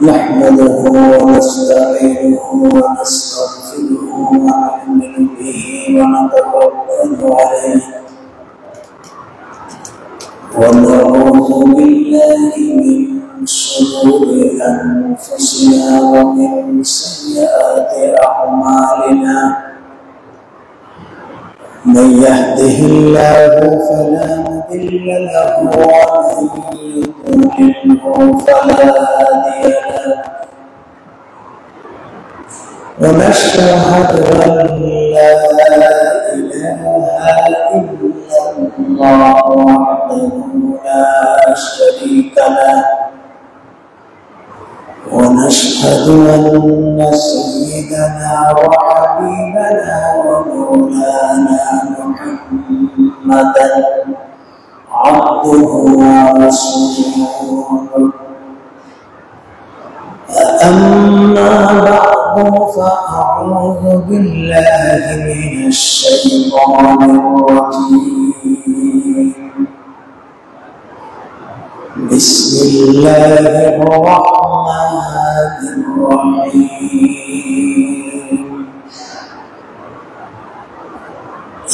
نحمده ونستعينه ونستغفره ونؤمن به ونتوكل عليه ونعوذ بالله من شرور أنفسنا ومن سيئات أعمالنا من يهده الله فلا مضل له ومن يضلل فلا هادي له ونشهد أن لا إله إلا الله وحده لا شريك له ونشهد أن سيدنا وحبيبنا ومولانا محمدا عبده ورسوله أما بعد فأعوذ بالله من الشيطان الرجيم بسم الله الرحمن الرحيم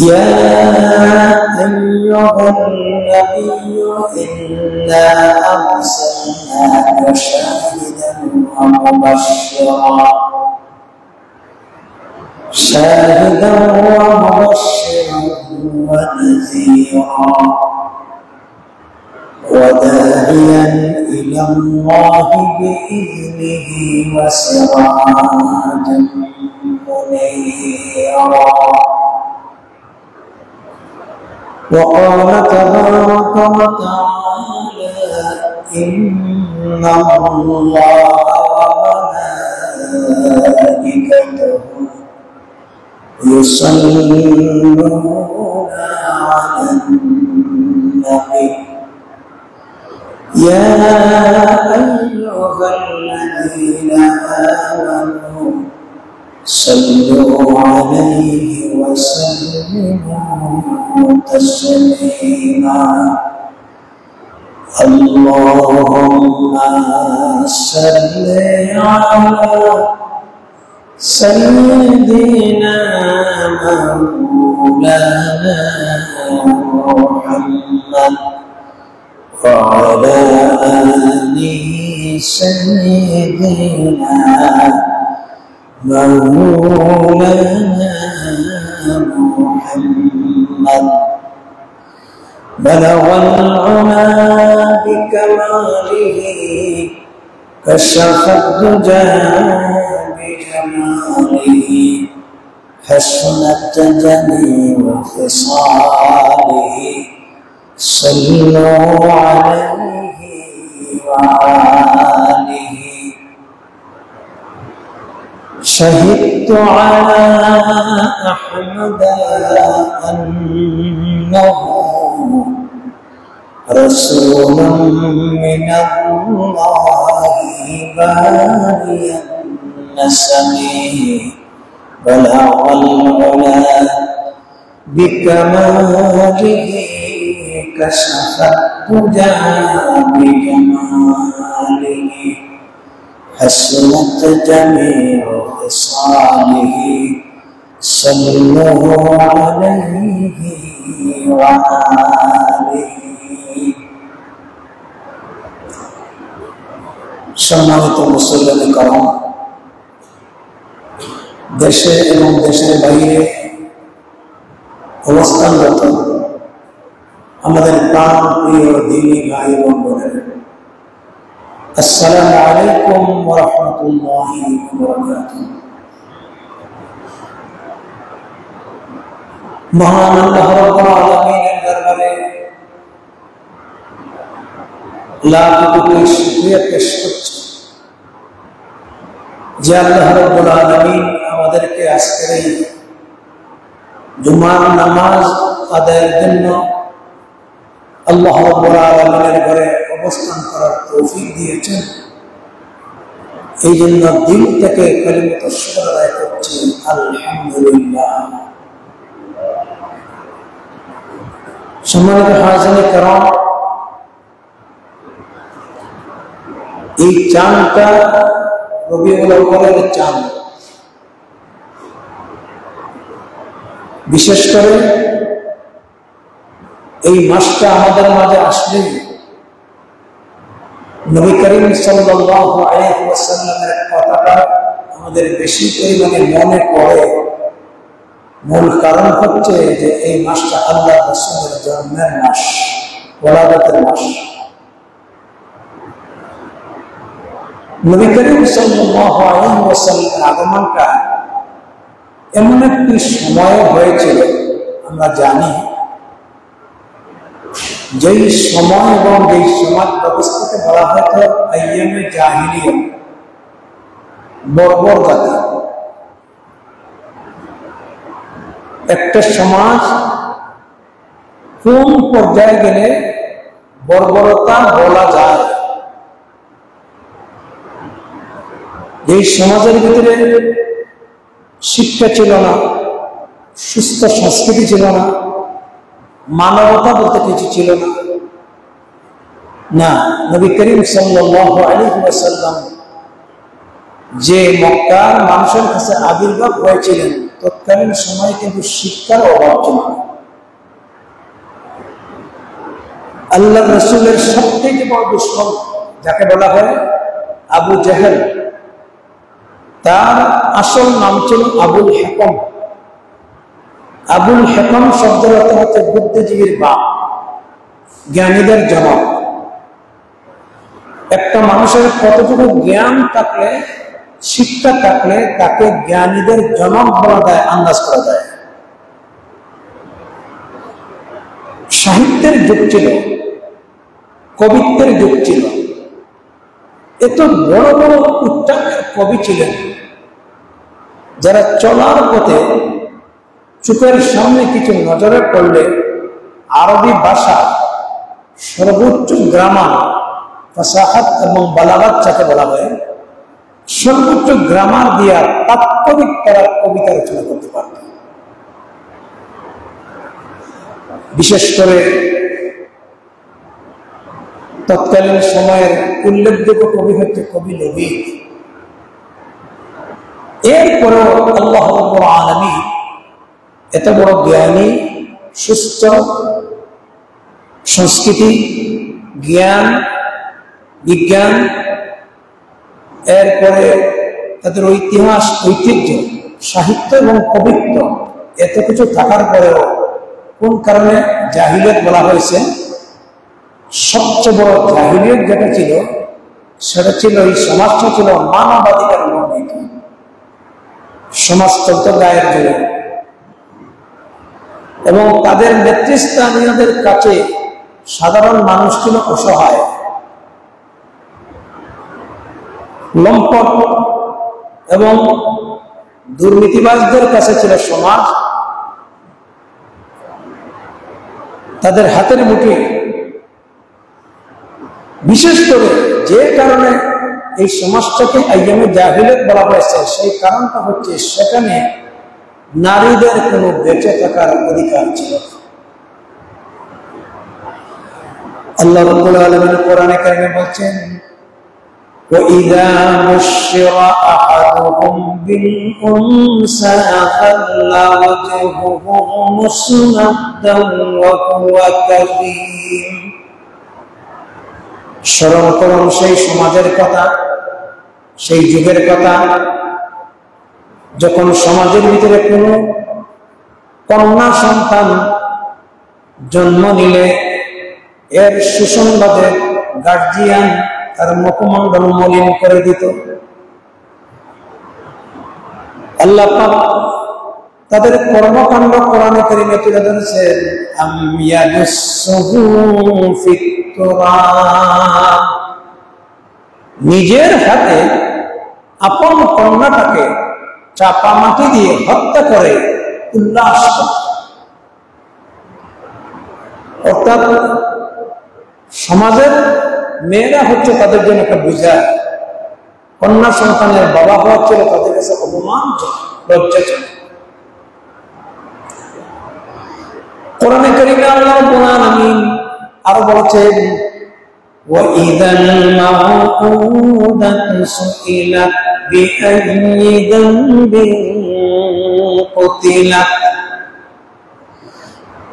يا أيها النبي إنا أرسلناك شاهدا ومبشرا ونذيرا وداعيا إلى الله بإذنه وسراجا منيرا وقال تبارك وتعالى إن الله وملائكته يصلون على النبي يا أيها الذين آمنوا صلوا عليه وسلموا تسليما اللهم صل على سيدنا مولانا محمد وعلى آل سيدنا مولانا محمد بلغ العلا بكماله كشف الدجى بجماله حسنت جميع خصاله صلوا عليه وآله شهدت على أحمد أنه رسول من الله باريا نسمه بلغ العلا بكماله كشف الدجى بجماله حسنت جميع خصاله صلوا عليه وآله সম্মানিত মুসল্লিয়ানে کرام দেশে এবং দেশের বাইরে অবস্থানরত আমাদের প্রাণ প্রিয় দ্বীনী ভাই এবং বোনেরা আসসালামু আলাইকুম ওয়া রাহমাতুল্লাহি ওয়া বারাকাতুহু মহান আল্লাহ রাব্বুল আলামিনের দরবারে লাখ কোটি শুকরিয়া পেশ করছি যে আল্লাহ রাব্বুল আলামিন আমাদেরকে আজকের এই জুমার নামাজ আদায়ের জন্য আল্লাহ রাব্বুল আলামিনের ঘরে অবস্থান করার তৌফিক দিয়েছেন। এই জন্য দিল থেকে কালিমাতুল শুকর আদায় করছি আলহামদুলিল্লাহ। সম্মানিত হাজিরিন کرام, এই চাঁদটা রবিউল আউয়ালের চাঁদ। বিশেষ করে এই মাসটা আমাদের মাঝে আসলে নবী করিম সাল্লাল্লাহু আলাইহি ওয়াসাল্লামের কথাটা আমাদের বেশি পরিমাণে মনে পড়ে। মূল কারণ হচ্ছে যে এই মাসটা আল্লাহ রাসূলের জন্মের মাস, ওলাদতের মাস। নবী করিম সাল্লাল্লাহু আলাইহি ওয়াসাল্লামের আগমনটা এমন একটি সময় হয়েছিল, আমরা জানি, যেই সময় এবং যেই সমাজ ব্যবস্থাকে বলা হয়তো আইয়ামে জাহিলিয়া, বর্বর জাতি। একটা সমাজ কোন পর্যায়ে গেলে বর্বরতা বলা যায়? এই সমাজের ভিতরে শিক্ষা ছিল না, সুস্থ সংস্কৃতি ছিল না, মানবতা বলতে কিছু ছিল না। না, নবী করিম সাল্লাল্লাহু আলাইহি ওয়াসাল্লাম যে মক্কার মানুষের কাছে আবির্ভাব হয়েছিলেন, তৎকালীন সময়ে কিন্তু শিক্ষার অভাব ছিল। আল্লাহ রাসূলের সবথেকে বড় দুশমন যাকে বলা হয় আবু জাহেল, তার আসল নাম ছিল আবুল হেকম। আবুল হেকম শব্দের অর্থ হচ্ছে বুদ্ধিজীবীর বাপ, জ্ঞানীদের জনক। একটা মানুষের কতটুকু জ্ঞান থাকলে, শিক্ষা থাকলে তাকে জ্ঞানীদের জনক বলা যায়, আন্দাজ করা যায়। সাহিত্যের যুগ ছিল, কবিত্বের যুগ ছিল। এত বড় বড় উচ্চাঙ্গের কবি ছিলেন, যারা চলার পথে চোখের সামনে কিছু নজরে পড়লে আরবি ভাষা সর্বোচ্চ গ্রামার, ফাসাহাত এবং বালাগাত যাকে বলা হয়, সর্বোচ্চ গ্রামার দিয়া তাৎক্ষণিক তারা কবিতা রচনা করতে পারত। বিশেষ করে তৎকালীন সময়ের উল্লেখযোগ্য কবি হচ্ছে কবি লবিব। এরপরেও আল্লাহ রাব্বুল আলামিন এত বড় জ্ঞানী, সুস্থ সংস্কৃতি, জ্ঞান, বিজ্ঞান, এরপরে তাদের ইতিহাস, ঐতিহ্য, সাহিত্য এবং কবিত্ব, এত কিছু থাকার পরেও কোন কারণে জাহিলিয়ত বলা হয়েছে? সবচেয়ে বড় জাহিলিয়ত যেটা ছিল, সেটা ছিল, এই সমাজটা ছিল মানবাধিকার লঙ্ঘিত সমাজ, চলত গায়ের জোরে। এবং তাদের নেতৃস্থানীয়দের কাছে সাধারণ মানুষ ছিল অসহায়, লম্পট এবং দুর্নীতিবাজদের কাছে ছিল সমাজ তাদের হাতের মুঠি। বিশেষ করে যে কারণে এই সমাজটাকে আইয়ামে জাহিলিয়ত বলা হয়েছে, সেই কারণটা হচ্ছে সেখানে নারীদের কোনো বেঁচে থাকার অধিকার ছিল। আল্লাহ রাব্বুল আলামিন কোরআনে কারিমে বলছেন, وَإِذَا بُشِّرَ أَحَدُهُم بِالْأُنثَىٰ ظَلَّ وَجْهُهُ مُسْوَدًّا وَهُوَ كَظِيمٌ। স্মরণ করুন সেই সমাজের কথা, সেই যুগের কথা, যখন সমাজের ভিতরে কোনো কন্যা সন্তান জন্ম নিলে এর সুসংবাদে গার্জিয়ান তার মুখমণ্ডল মলিন করে দিত। আল্লাহ পাক তাদের কর্মকাণ্ড কোরআনে কারিমে তুলে ধরেছেন, আম ইয়াদুসসুহু ফিত তুরাব। নিজের হাতে আপন কন্যাটাকে চাপা মাটি দিয়ে হত্যা করে উল্লাস করত। অর্থাৎ সমাজের মেয়েরা হচ্ছে তাদের জন্য একটা বোঝা, কন্যা সন্তানের বাবা হওয়া ছিল তাদের কাছে অপমান, লজ্জা ছিল। কোরআনে কারিমে আল্লাহ রাব্বুল আলামিন আরো বলেছেন, وإذا الموءودة سئلت بأي ذنب قتلت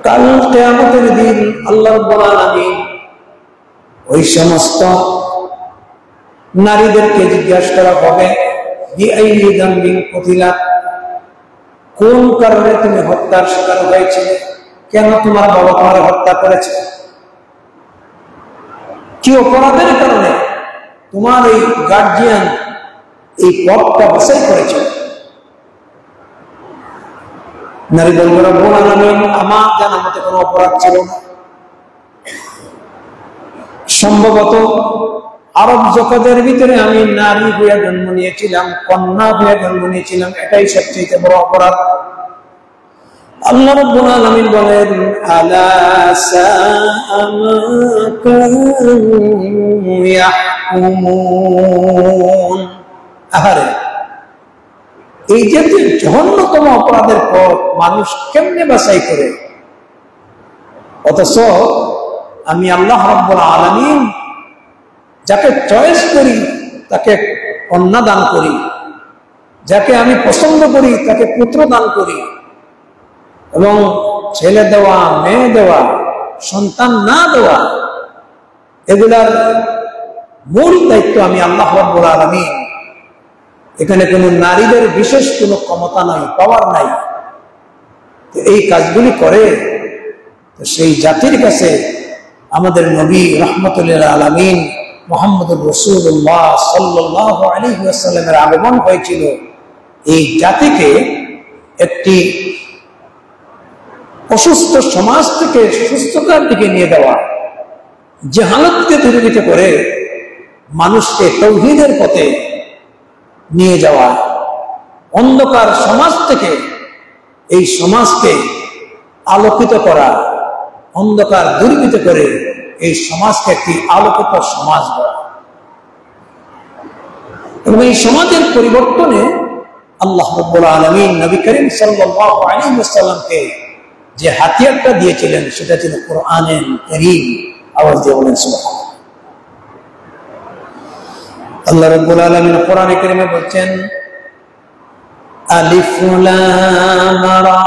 কাল কিয়ামতের দিন আল্লাহ রাব্বুল আলামিন ওই সমস্ত নারীদেরকে জিজ্ঞাসা করা হবে বিআইয়ি যামবিন কুতিলা, কোন কারণে তুমি হত্যার শিকার হয়েছিলে, কেন তোমার বাবা তোমার হত্যা করেছে, কি অপরাধের কারণে তোমার এই গার্জিয়ান এই পথটা বাছাই করেছে। নারী বলবে রব্বুল আলামিন আমার জানা মতে কোনো অপরাধ ছিল না, সম্ভবত আরব জগতের ভিতরে আমি নারী হয়ে জন্ম নিয়েছিলাম, কন্যা হয়ে জন্ম নিয়েছিলাম, এটাই সবচেয়ে বড় অপরাধ। আল্লাহ রাব্বুল আলামিন বলেন আলা সাআ মা কানু ইয়াহকুমুন, আহারে এই যে জঘন্যতম অপরাধের পর মানুষ কেমনে বাছাই করে, অথচ আমি আল্লাহ রাব্বুল আলামিন যাকে চয়েস করি তাকে কন্যা দান করি, যাকে আমি পছন্দ করি তাকে পুত্র দান করি, এবং ছেলে দেওয়া মেয়ে দেওয়া সন্তান না দেওয়া এগুলার মূল দায়িত্ব আমি আল্লাহ রাব্বুল আলামিন। এখানে কোনো নারীদের বিশেষ কোনো ক্ষমতা নাই, পাওয়ার নাই। তো এই কাজগুলি করে তো সেই জাতির কাছে আমাদের নবী রাহমাতুল লিল আলামিন মুহাম্মদুর রাসূলুল্লাহ সাল্লাল্লাহু আলাইহি ওয়াসাল্লামের আগমন হয়েছিল এই জাতিকে একটি অসুস্থ সমাজ থেকে সুস্থতার দিকে নিয়ে দেওয়া, জাহালাতকে দূরীভূত করে মানুষকে তাওহীদের পথে নিয়ে যাওয়া, অন্ধকার সমাজ থেকে এই সমাজকে আলোকিত করা, অন্ধকার দূরীভূত করে এই সমাজকে একটি আলোকিত সমাজ গড়া। এবং এই সমাজের পরিবর্তনে আল্লাহ রাব্বুল আলামিন নবী করিম সাল্লাল্লাহু আলাইহি ওয়াসাল্লামকে যে হাতিয়ারটা দিয়েছিলেন সেটা ছিল কোরআনুল কারীম। আওয়াজ দিয়ে বলেন সুবহানাল্লাহ। আল্লাহ রাব্বুল আলামিন কোরআনে কারীমে বলছেন আলিফ লাম রা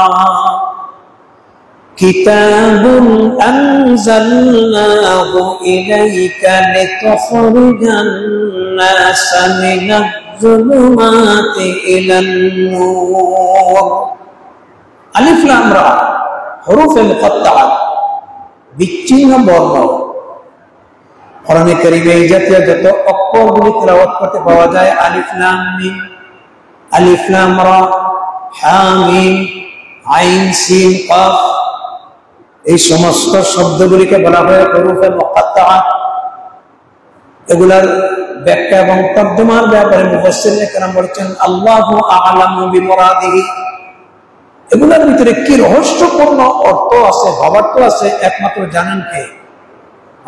কিতাবুন আনজালনাহু ইলাইকা লিতুখরিজান নাসা মিনাজ যুলুমাতি ইলান নূর। আলিফ লাম রা হরফে মুকাত্তাআত, বিচ্ছিন্ন বর্ণ। কোরআনে কারীমে এই জাতীয় যত অক্ষরগুলি তেলাওয়াত করতে পাওয়া যায়, আলিফ লাম মিম, আলিফ লাম রা, হা মিম, আইন সিন কাফ, এই সমস্ত শব্দগুলিকে বলা হয় হরফে মুকাত্তাআত। এগুলার ব্যাখ্যা এবং তর্জমার ব্যাপারে মুফাসসিরিনে কেরাম বলেছেন আল্লাহু আ'লামু বিমুরাদিহি। এগুলোর ভিতরে কি রহস্যপূর্ণ অর্থ আছে, ভাবার্থ আছে, একমাত্র জানেন কে?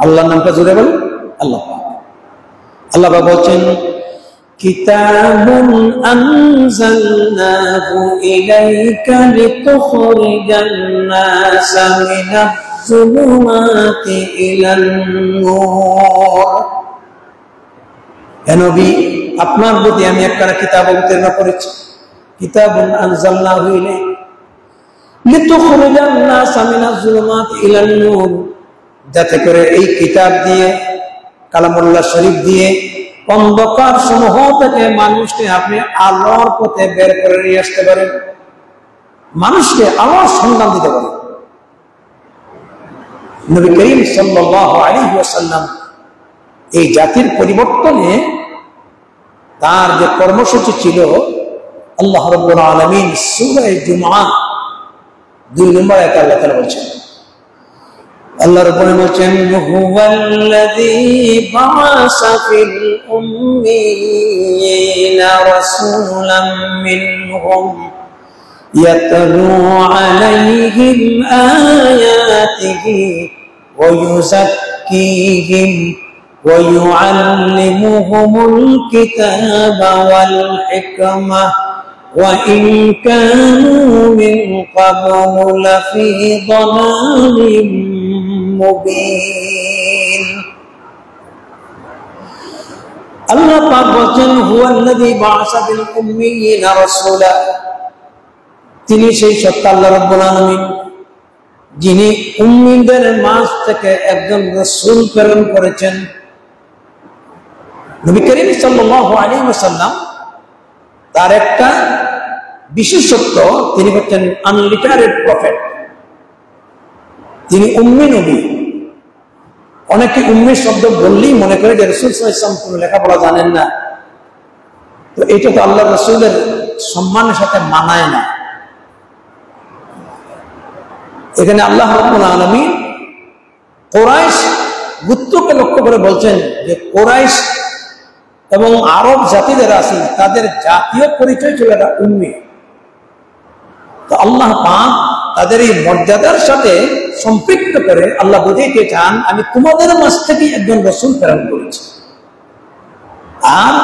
আল্লাহর নামটা জুড়ে বলেন আল্লাহ পাক। আল্লাহ পাক বলছেন কিতাবুন আনজালনাহু ইলাইকা লিতুখরিজান নাসা মিনাজ যুলুমাতি ইলান নূর। হে নবী, আপনার প্রতি আমি একটা কিতাব অবতীর্ণ করেছি, কিতাবুন আনজালনাহু ইলাইকা লিতুখরিজান নাসা মিনাজ যুলুমাতি ইলান নূর, যাতে করে এই কিতাব দিয়ে, কালামুল্লাহ শরীফ দিয়ে অন্ধকার সমূহ থেকে মানুষকে আপনি আলোর পথে বের করে নিয়ে আসতে পারেন, মানুষকে আলোর সন্ধান দিতে পারেন। নবী করিম সাল্লাল্লাহু আলাইহি ওয়াসাল্লাম এই জাতির পরিবর্তনে তার যে কর্মসূচি ছিল, আল্লাহ রাব্বুল আলামিন সূরা জুমআ 2 নম্বর আয়াতে আল্লাহ তাআলা বলছেন, আল্লাহ রাব্বুল বলছেন হুয়াল্লাযী বা'আসা ফিল উম্মিয়িনা রাসূলাম মিনহুম ইয়াতলু আলাইহিম আয়াতিহি ওয়া ইউযাক্কিহিম ওয়া ইউআল্লিমুহুমুল কিতাবা ওয়াল হিকমাহ وَإِنْ كَانُوا مِنْ قَبْلُ لَفِي ضَلَالٍ مُبِينٍ। আল্লাহ পাক বলেন হুয়াল্লাযী বাআসা বিল উম্মিয়িনা রাসূলা, তিনি সেই সত্য আল্লাহ রাব্বুল আলামিন যিনি উম্মীদের মাঝ থেকে একজন রাসূল প্রেরণ করেছেন। নবী করিম সাল্লাল্লাহু আলাইহি ওয়াসাল্লাম তার একটা বিশেষত্ব, তিনি হচ্ছেন আনলিটারেড প্রফেট, তিনি উম্মি নবী। অনেকে উম্মি শব্দ বললেই মনে করে যে রাসূল সাল্লাল্লাহু আলাইহি ওয়াসাল্লাম কোনো লেখাপড়া জানেন না, তো এটা তো আল্লাহ রাসূলের সম্মানের সাথে মানায় না। এখানে আল্লাহ রাব্বুল আলামিন কুরাইশ গোত্রকে লক্ষ্য করে বলছেন যে কুরাইশ এবং আরব জাতি যারা আছেন তাদের জাতীয় পরিচয় ছিল একটা উম্মি। তো আল্লাহ পাক তাদের এই মর্যাদার সাথে সম্পৃক্ত করে আল্লাহ বুঝাইতে চান আমি তোমাদের মাঝ থেকে একজন রাসূল প্রেরণ করেছি। আর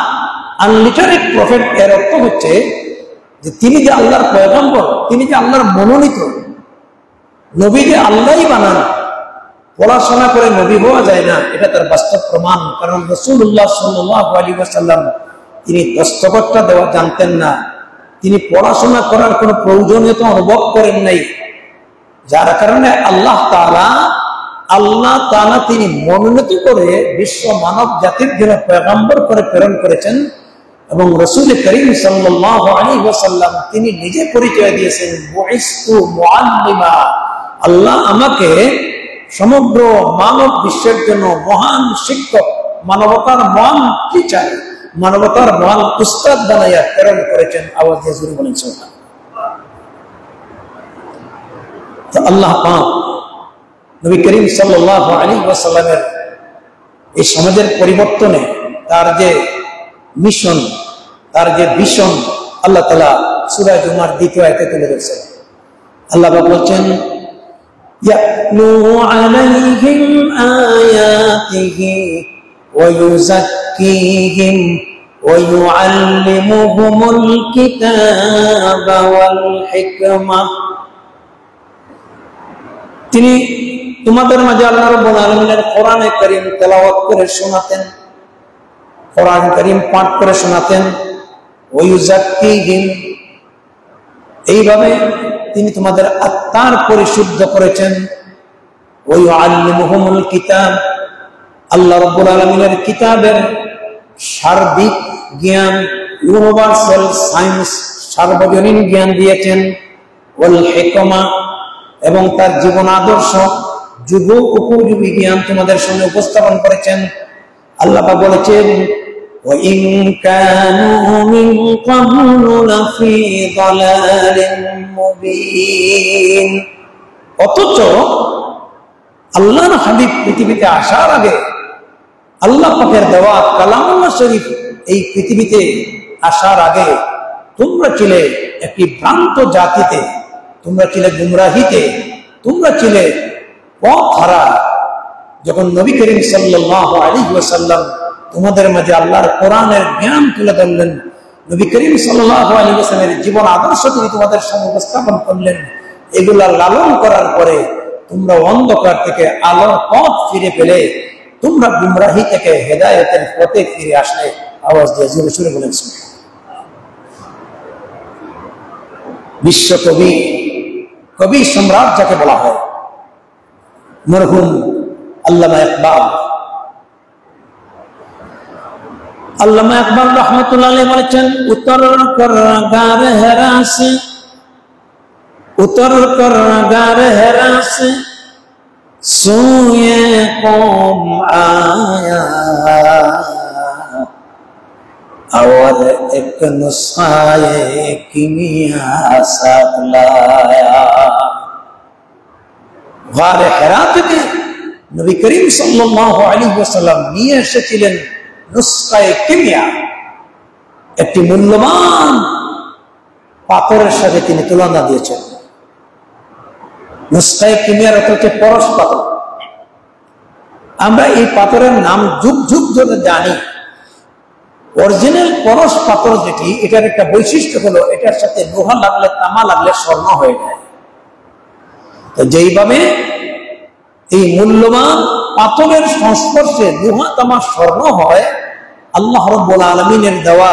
আনলিটারেড প্রফেট এর অর্থ হচ্ছে যে তিনি যে আল্লাহর পয়গম্বর, তিনি যে আল্লাহর মনোনীত নবী, যে আল্লাহই বানান। পড়াশোনা করে নবী হওয়া যায় না, এটা তার বাস্তব প্রমাণ। কারণ রাসূলুল্লাহ সাল্লাল্লাহু আলাইহি ওয়াসাল্লাম তিনি দস্তখতটা দেওয়া জানতেন না, তিনি পড়াশোনা করার কোনো প্রয়োজনীয়তা অনুভব করেন নাই, যার কারণে আল্লাহ তাআলা তিনি মনোনীত করে বিশ্ব মানব জাতির জন্য পয়গম্বর করে প্রেরণ করেছেন। এবং রাসূল করিম সাল্লাল্লাহু আলাইহি ওয়াসাল্লাম তিনি নিজে পরিচয় দিয়েছেন বুইসতু মুআল্লিমা, আল্লাহ আমাকে সমগ্র মানব বিশ্বের জন্য মহান শিক্ষক, মানবতার মহান টিচার, মানবতার মহান উস্তাদ বানাইয়া প্রেরণ করেছেন। আওয়াজ দিয়ে জোরে বলেন সুবহানাল্লাহ। তো আল্লাহ পাক নবী করিম সাল্লাল্লাহু আলাইহি ওয়াসাল্লামের এই সমাজের পরিবর্তনে তার যে মিশন, তার যে ভিশন আল্লাহ তাআলা সূরা জুমার 2 আয়াতে তুলে ধরেছেন। আল্লাহ পাক বলছেন ইয়াতলু আলাইহিম আয়াতিহি ওয়া ইউযাক্কিহিম ওয়া ইউআল্লিমুহুমুল কিতাবা ওয়াল হিকমা, তিনি তোমাদের মাঝে আল্লাহ রাব্বুল আলামিনের কোরআনে কারীম তেলাওয়াত করে শোনাতেন, কোরআন কারীম পাঠ করে শোনাতেন। ওয়া ইউযাক্কিহিম, এইভাবে তিনি তোমাদের আত্মার পরিশুদ্ধ করেছেন। ওয়া ইউআল্লিমুহুমুল কিতাব, আল্লাহ রাব্বুল আলামিনের কিতাবের সার্বিক জ্ঞান, ইউনিভার্সাল সায়েন্স, সার্বজনীন জ্ঞান দিয়েছেন। ওয়াল হিকমা, এবং তার জীবন আদর্শ, যুগ উপযোগী জ্ঞান তোমাদের সামনে উপস্থাপন করেছেন। আল্লাহ পাক বলেছেন ওয়া ইন কানু মিন ক্বাবলু লাফি দালালিন মুবিন, অথচ আল্লাহর হাবিব পৃথিবীতে আসার আগে, আল্লাহ পাকের দেওয়া কালামুল্লাহ শরীফ এই পৃথিবীতে আসার আগে তোমরা ছিলে একটি ভ্রান্ত জাতিতে, তোমরা ছিলে গুমরাহিতে, তোমরা ছিলে পথ হারা। যখন নবী করিম সাল্লাল্লাহু আলাইহি ওয়াসাল্লাম তোমাদের মাঝে আল্লাহর কোরআনের জ্ঞান তুলে ধরলেন, নবী করিম সাল্লাল্লাহু আলাইহি ওয়াসাল্লামের জীবন আদর্শ তিনি তোমাদের সামনে উপস্থাপন করলেন, এগুলা লালন করার পরে তোমরা অন্ধকার থেকে আলোর পথ ফিরে পেলে, তোমরা গুমরাহি থেকে হেদায়েতের পথে ফিরে আসলে। আওয়াজ দিয়ে জোরে সুরে বলেন সুবহানাল্লাহ। বিশ্বকবি, কবি সম্রাট যাকে বলা হয়, মরহুম আল্লামা ইকবাল, আল্লামা ইকবাল রাহমাতুল্লাহ আলাইহি বলেছেন উত্তর কর গার হেরাসে, উত্তর কর গার হেরাসে সুয়ে কম আয়া और एक नुस्खाए किमिया साथ लाया। গারে হেরা থেকে নবী করিম সাল্লাল্লাহু আলাইহি ওয়াসাল্লাম নিয়ে এসেছিলেন নুসখায়ে কিমিয়া, একটি মূল্যবান পাথরের সাথে তিনি তুলনা দিয়েছেন। নুসখায়ে কিমিয়ার অর্থ হচ্ছে পরশ পাথর। আমরা এই পাথরের নাম যুগ যুগ ধরে জানি। অরিজিনাল পরশ পাথর যেটি, এটার একটা বৈশিষ্ট্য হলো এটার সাথে লোহা লাগলে, তামা লাগলে স্বর্ণ হয়ে যায়। তো যেইভাবে এই মূল্যবান পাথরের সংস্পর্শে লোহা তামা স্বর্ণ হয়, আল্লাহ রাব্বুল আলামিনের দেওয়া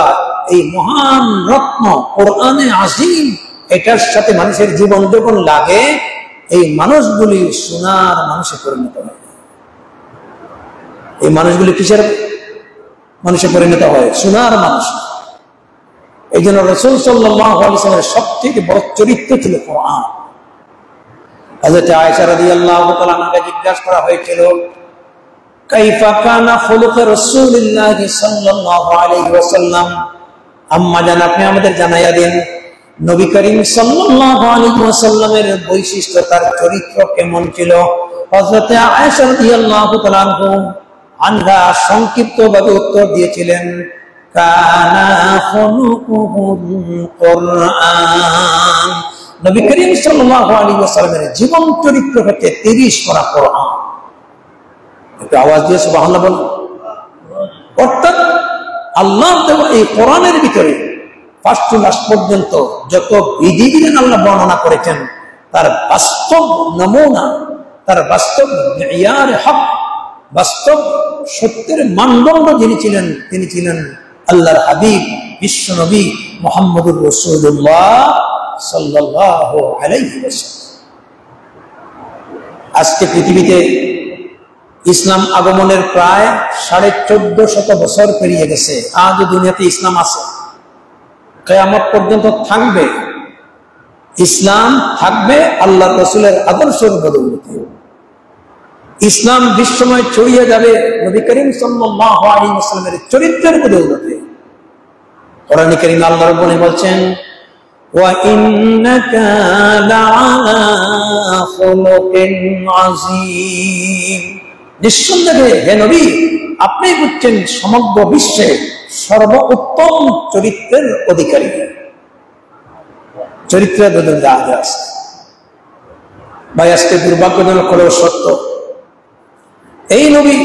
এই মহান রত্ন কোরআনে আজিম, এটার সাথে মানুষের জীবন যখন লাগে, এই মানুষগুলি সোনার মানুষে পরিণত হয়। এই মানুষগুলি কিসের মানুষে পরিণত হয়? সোনার মানুষ। এই জন্য রাসূল সাল্লাল্লাহু আলাইহি ওয়াসাল্লামের সবথেকে বড় চরিত্র ছিল কোরআন। হযরত আয়েশা রাদিয়াল্লাহু তাআলা আনহাকে জিজ্ঞাসা করা হয়েছিল, কাইফা কানা খুলুক রাসূলিল্লাহ সাল্লাল্লাহু আলাইহি ওয়াসাল্লাম, আম্মা জান আপনি আমাদের জানাইয়া দিন নবী করিম সাল্লাল্লাহু আলাইহি ওয়াসাল্লামের বৈশিষ্ট্য, তার চরিত্র কেমন ছিল। হযরত আয়েশা রাদিয়াল্লাহু তাআলা আনহা সংক্ষিপ্তভাবে উত্তর দিয়েছিলেন, কানা খুলুকুহুল কুরআন, নবী করিম সাল্লাল্লাহু আলাইহি ওয়াসাল্লামের জীবন চরিত্র হচ্ছে 30 পারা কোরআন। একটু আওয়াজ দিয়ে সুবহানাল্লাহ বলুন। অর্থাৎ আল্লাহ দেওয়া এই কোরআনের ভিতরে ফার্স্ট টু লাস্ট পর্যন্ত যত বিধিবিধান আল্লাহ বর্ণনা করেছেন, তার বাস্তব নমুনা, তার বাস্তব মিয়ার হক, বাস্তব সত্যের মানদণ্ড যিনি ছিলেন, তিনি ছিলেন আল্লাহর হাবিব বিশ্ব নবী মুহাম্মদুর রাসূলুল্লাহ সাল্লাল্লাহু আলাইহি ওয়াসাল্লাম। আজকে পৃথিবীতে ইসলাম আগমনের প্রায় 1450 বছর পেরিয়ে গেছে। আজও দুনিয়াতে ইসলাম আছে, কিয়ামত পর্যন্ত থাকবে। ইসলাম থাকবে আল্লাহর রাসূলের আদর্শের বদৌলতে। ইসলাম বিশ্বময় ছড়িয়ে যাবে নবী করিম সাল্লাল্লাহু আলাইহি ওয়াসাল্লামের চরিত্রের বদৌলতে। কোরআনে কারীমে আল্লাহ রাব্বুল বলছেন, ওয়া ইন্নাকা লাআলা খুলুকিন আযীম, নিঃসন্দেহে হে নবী আপনি হচ্ছেন সমগ্র বিশ্বে সর্বোত্তম চরিত্রের অধিকারী। চরিত্রের বদৌলতে আজ আছে। ভাই, আজকে দুর্ভাগ্যজনক হলেও সত্য, এই নবী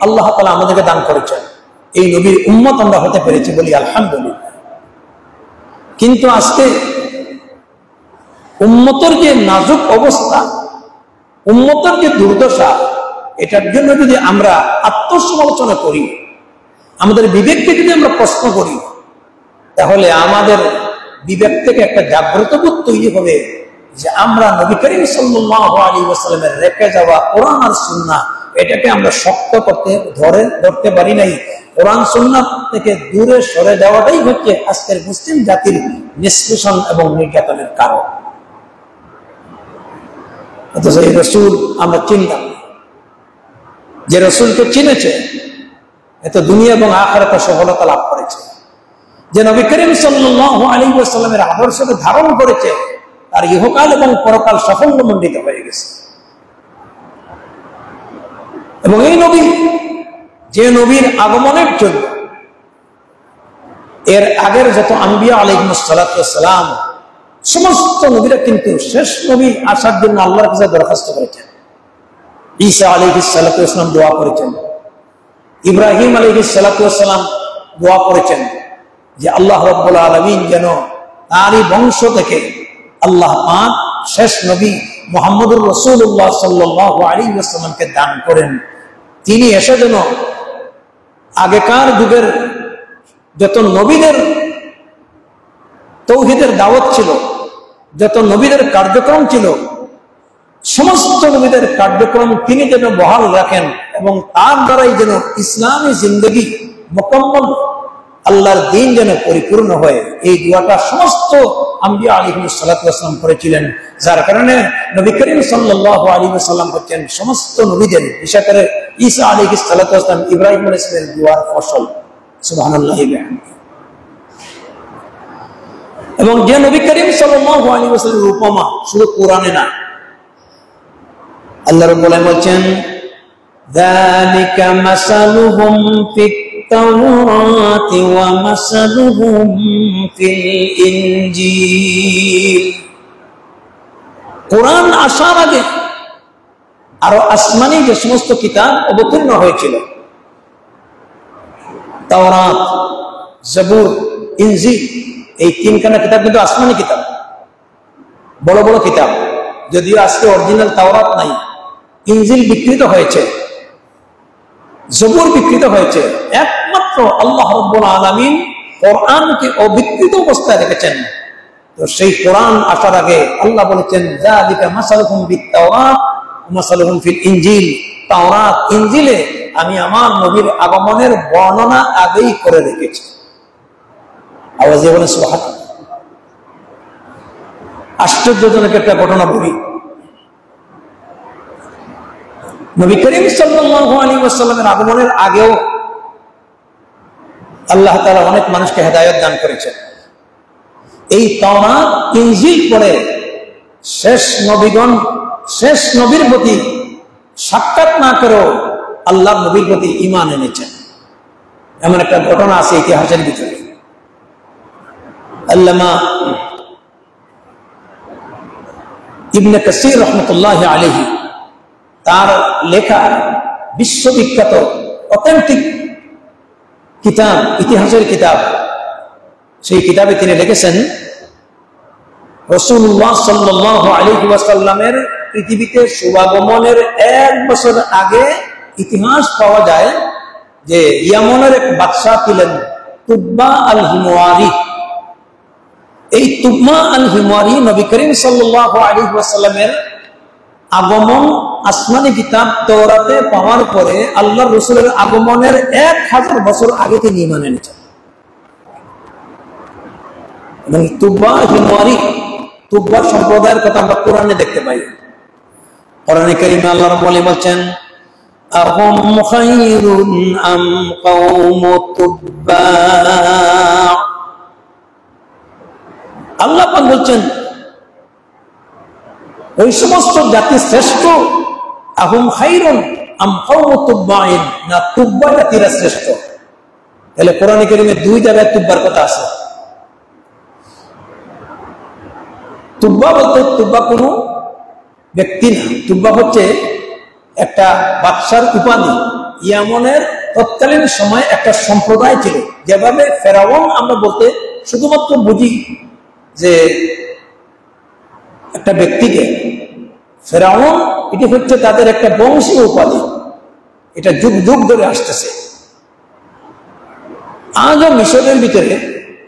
আল্লাহ তাআলা আমাদেরকে দান করেছেন, এই নবীর উম্মত আমরা হতে পেরেছি, বলি আলহামদুলিল্লাহ। কিন্তু আজকে উম্মতের যে নাজুক অবস্থা, উম্মতের যে দুর্দশা, এটার জন্য যদি আমরা আত্মসমালোচনা করি, আমাদের বিবেককে যদি আমরা প্রশ্ন করি, তাহলে আমাদের বিবেক থেকে একটা জাগ্রত বোধ তৈরি হবে যে আমরা নবী করিম সাল্লাল্লাহু আলাইহি ওয়াসাল্লামের রেখে যাওয়া কোরআন আর সুন্নাহ, এটাকে আমরা শক্ত করতে ধরতে পারি নাই। কোরআন সুন্নাহ থেকে দূরে সরে যাওয়াটাই হচ্ছে আজকের মুসলিম জাতির নিষ্পেষণ এবং নির্যাতনের কারণ। অথচ এই রাসূল আমরা চিনতাম, যে রাসূলকে চিনেছে এত দুনিয়া এবং আখিরাতে সফলতা লাভ করেছে, যে নবী করিম সাল্লাল্লাহু আলাইহি ওয়াসাল্লামের আদর্শকে ধারণ করেছে, তার ইহকাল এবং পরকাল সাফল্যমণ্ডিত হয়ে গেছে। এবং এই নবী, যে নবীর আগমনের জন্য এর আগের যত আম্বিয়া আলাইহিস সালাতু ওয়াস সালাম, সমস্ত নবীরা কিন্তু শেষ নবী আসার জন্য আল্লাহর কাছে দরখাস্ত করেছেন। ঈসা আলাইহিস সালাতু ওয়াস সালাম দোয়া করেছেন, ইব্রাহিম আলাইহিস সালাতু ওয়াস সালাম দোয়া করেছেন যে আল্লাহ রাব্বুল আলামিন যেন তারই বংশ থেকে আল্লাহ পাক শেষ নবী মুহাম্মদুর রাসূলুল্লাহ সাল্লাল্লাহু আলাইহি ওয়াসাল্লামকে দান করেন। তিনি এসে যেন আগেকার যুগের যত নবীদের তৌহিদের দাওয়াত ছিল, যত নবীদের কার্যক্রম ছিল, সমস্ত নবীদের কার্যক্রম তিনি যেন বহাল রাখেন এবং তার দ্বারাই যেন ইসলামী জিন্দগি মুকম্মল, আল্লাহর দ্বীন যেন পরিপূর্ণ হয়। এই দোয়াটা সমস্ত আম্বিয়া আলাইহিস সালাতু ওয়াস সালাম করেছিলেন, যার কারণে নবী করিম সাল্লাল্লাহু আলাইহি ওয়াসাল্লাম হচ্ছেন সমস্ত নবীদের, বিশেষ করে ঈসা আলাইহিস সালাতু ওয়াস সালাম, ইব্রাহিম আলাইহিস সালামের দোয়ার ফসল। সুবহানাল্লাহি ওয়া বিহামদিহি। এবং যে নবী করিম সাল্লাল্লাহু আলাইহি ওয়াসাল্লামের উপমা শুধু কোরআনে না, আল্লাহ রাব্বুল আলামিন বলছেন, যালিকা মাসালুহুম ফিত তাওরাতি ওয়া মাসালুহুম ফিল ইনজিল। কোরআন আসার আগে আরো আসমানি যে সমস্ত কিতাব অবতীর্ণ হয়েছিল, তাওরাত, জবুর, ইনজিল, এই তিনখানা কিতাব কিন্তু আসমানি কিতাব, বড় বড় কিতাব। যদিও আজকে অরিজিনাল তাওরাত নাই, ইনজিল বিকৃত হয়েছে, জবুর বিকৃত হয়েছে, একমাত্র একমাত্র আল্লাহ রাব্বুল আলামিন কোরআনকে অবিকৃত অবস্থায় রেখেছেন। তো সেই কোরআন আসার আগে আল্লাহ বলেছেন যালিকা মাসালুহুম বিত-তাওরাত ওয়া মাসালুহুম ফিল ইনজিল, তাওরাত ইনজিলে আমি আমার নবীর আগমনের বর্ণনা আগেই করে রেখেছি। আওয়াজে বলেন সুবহানাল্লাহ। আশ্চর্যজনক একটা ঘটনা বলি। নবী করিম সাল্লাল্লাহু আলাইহি ওয়াসাল্লামের আগমনের আগেও আল্লাহ তাআলা অনেক মানুষকে হেদায়েত দান করেছেন। এই তাওরাত ইনজিল পড়ে শেষ নবীগণ শেষ নবীর প্রতি সাক্ষাৎ না করেও আল্লাহর নবীর প্রতি ঈমান এনেছেন। এমন একটা ঘটনা আছে ইতিহাসের ভিতরে। আল্লামা ইবনে কাসির রাহমাতুল্লাহি আলাইহি তার লেখা বিশ্ববিখ্যাত অথেন্টিক কিতাব, ইতিহাসের কিতাব, সেই কিতাবে তিনি লিখেছেন রাসূলুল্লাহ সাল্লাল্লাহু আলাইহি ওয়াসাল্লামের পৃথিবীতে শুভাগমনের 1 বছর আগে ইতিহাস পাওয়া যায় যে ইয়ামনের এক বাদশা ছিলেন তুব্বা আল হিমওয়ারি। এই তুব্বা আল হিমওয়ারি নবী করিম সাল্লাল্লাহু আলাইহি ওয়াসাল্লামের আগমন আসমানি কিতাব তাওরাতে পাওয়ার পরে আল্লাহর রাসূলের আগমনের 1000 বছর আগে তিনি ঈমান এনেছেন। এবং তুব্বা হিমওয়ারি, তুব্বা সম্প্রদায়ের কথা আমরা কোরআনে দেখতে পাই। কোরআনে কারীমে আল্লাহ রাব্বুল আলামিন বলেন আহুম খায়রুন আম কওমু তুব্বা। আল্লাহ পাক বলছেন ওই সমস্ত জাতি শ্রেষ্ঠ, আহুম খায়রুন আম কওমু তুব্বাইন, না তুব্বা জাতিরা শ্রেষ্ঠ। তাহলে কোরআনে কারীমে 2 জায়গায় তুব্বার কথা আছে। তুব্বা বলতে তুব্বা কোনো ব্যক্তি না, তুব্বা হচ্ছে একটা বাদশার উপাধি। ইয়ামনের তৎকালীন সময় একটা সম্প্রদায় ছিল। যেভাবে ফেরাউন আমরা বলতে শুধুমাত্র বুঝি যে একটা ব্যক্তিকে, ফেরাউন এটি হচ্ছে তাদের একটা বংশীয় উপাধি, এটা যুগ যুগ ধরে আসতেছে। আজও মিশরের ভিতরে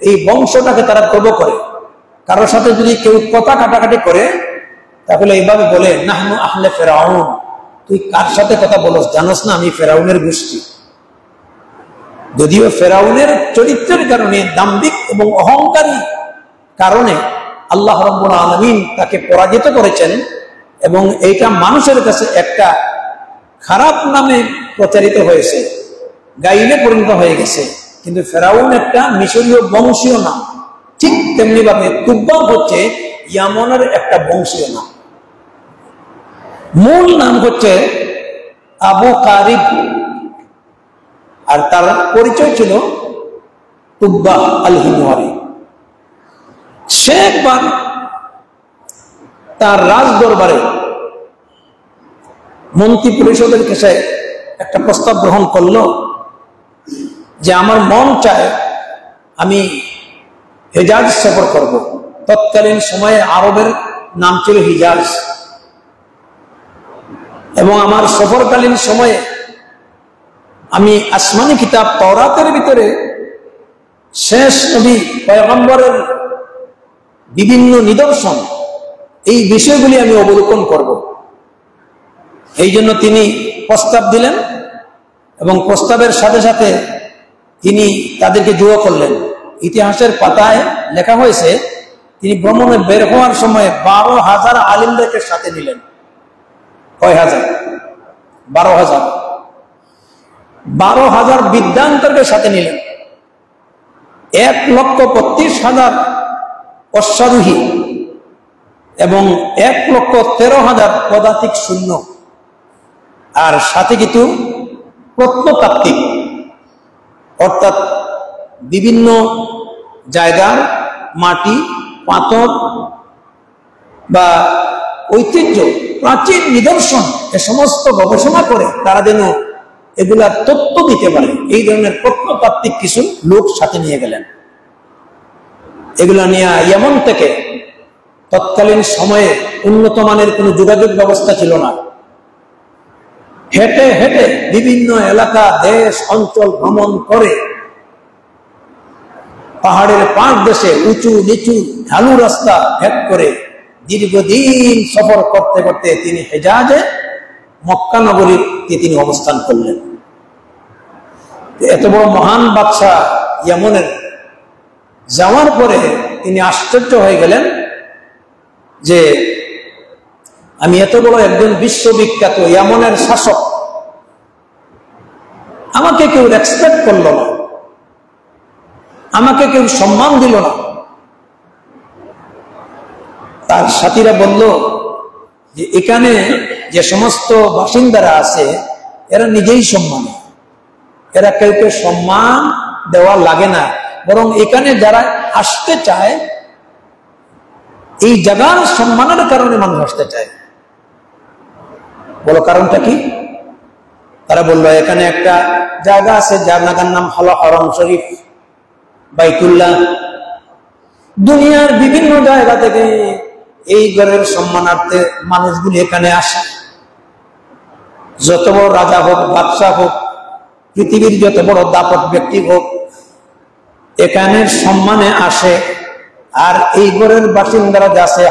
এই বংশটাকে তারা গর্ব করে। কারোর সাথে যদি কেউ কথা কাটাকাটি করে তাহলে এইভাবে বলে নাহনু আহলে ফেরাউন, তুই কার সাথে কথা বলস, জানোস না আমি ফেরাউনের গোষ্ঠী। যদিও ফেরাউনের চরিত্রের কারণে, দাম্ভিক এবং অহংকারী কারণে আল্লাহ রাব্বুল আলামিন তাকে পরাজিত করেছেন এবং এইটা মানুষের কাছে একটা খারাপ নামে প্রচারিত হয়েছে, গাইলে পরিণত হয়ে গেছে। কিন্তু ফেরাউন একটা মিশরীয় বংশীয় নাম। ঠিক তেমনি ভাবে তুব্বা হচ্ছে ইয়ামনের একটা বংশীয় নাম। মূল নাম হচ্ছে আবু কারিব, আর তার পরিচয় ছিল তুব্বা আল হিমওয়ারি। সে একবার তার রাজ দরবারে মন্ত্রী পরিষদের কাছে একটা প্রস্তাব গ্রহণ করলো যে আমার মন চায় আমি হিজাজ সফর করব। তৎকালীন সময়ে আরবের নাম ছিল হিজাজ, এবং আমার সফরকালীন সময়ে আমি আসমানি কিতাব তাওরাতের ভিতরে শেষ নবী পয়গম্বরের বিভিন্ন নিদর্শন, এই বিষয়গুলি আমি অবলোকন করব। এই জন্য তিনি প্রস্তাব দিলেন এবং প্রস্তাবের সাথে সাথে তিনি তাদেরকে জুয়া করলেন। ইতিহাসের পাতায় লেখা হয়েছে তিনি ভ্রমণে বের হওয়ার সময় 12,000 আলিমদেরকে সাথে নিলেন। কয় হাজার? 12,000। 12,000 বিদ্যান্তরকে সাথে নিলেন। 1,32,000 অশ্বারোহী এবং 1,13,000 পদাতিক সৈন্য, আর সাথে কিছু প্রত্নতাত্ত্বিক, অর্থাৎ বিভিন্ন জায়গার মাটি, পাথর বা ঐতিহ্য, প্রাচীন নিদর্শন, এ সমস্ত গবেষণা করে তারা যেন এগুলা তথ্য দিতে পারে, এই ধরনের প্রত্নতাত্ত্বিক কিছু লোক সাথে নিয়ে গেলেন। এগুলা নিয়ে ইয়েমন থেকে, তৎকালীন সময়ে উন্নত মানের কোনো যোগাযোগ ব্যবস্থা ছিল না, হেঁটে হেঁটে বিভিন্ন এলাকা দেশ অঞ্চল ভ্রমণ করে পাহাড়ের পাঁচ দেশে উঁচু নিচু ঢালু রাস্তা ভেদ করে দীর্ঘদিন সফর করতে করতে তিনি হেজাজে মক্কা নগরীতে তিনি অবস্থান করলেন। এত বড় মহান বাদশাহ ইয়ামনের যাওয়ার পরে তিনি আশ্চর্য হয়ে গেলেন যে আমি এত বড় একজন বিশ্ববিখ্যাত ইয়ামনের শাসক, আমাকে কেউ রেসপেক্ট করলো না, আমাকে কেউ সম্মান দিল না। তার সাথীরা বলল যে এখানে যে সমস্ত বাসিন্দারা আছে এরা নিজেই সম্মানী, এরা কেউ কেউ সম্মান দেওয়া লাগে না, বরং এখানে যারা আসতে চায় এই জায়গার সম্মানের কারণে মানুষ আসতে চায়। বলো কারণটা কি? তারা বললো এখানে একটা জায়গা আছে যার নাম হলো হরম শরীফ, বাইতুল্লাহ। দুনিয়ার বিভিন্ন জায়গা থেকে এই ঘরের সম্মানার্থে মানুষগুলি এখানে আসে, যত বড় রাজা হোক, বাদশাহ হোক, পৃথিবীর যত বড় দাপট ব্যক্তি হোক, এখানের সম্মানে আসে। আর এই ঘরের বাসিন্দারা যা আছে,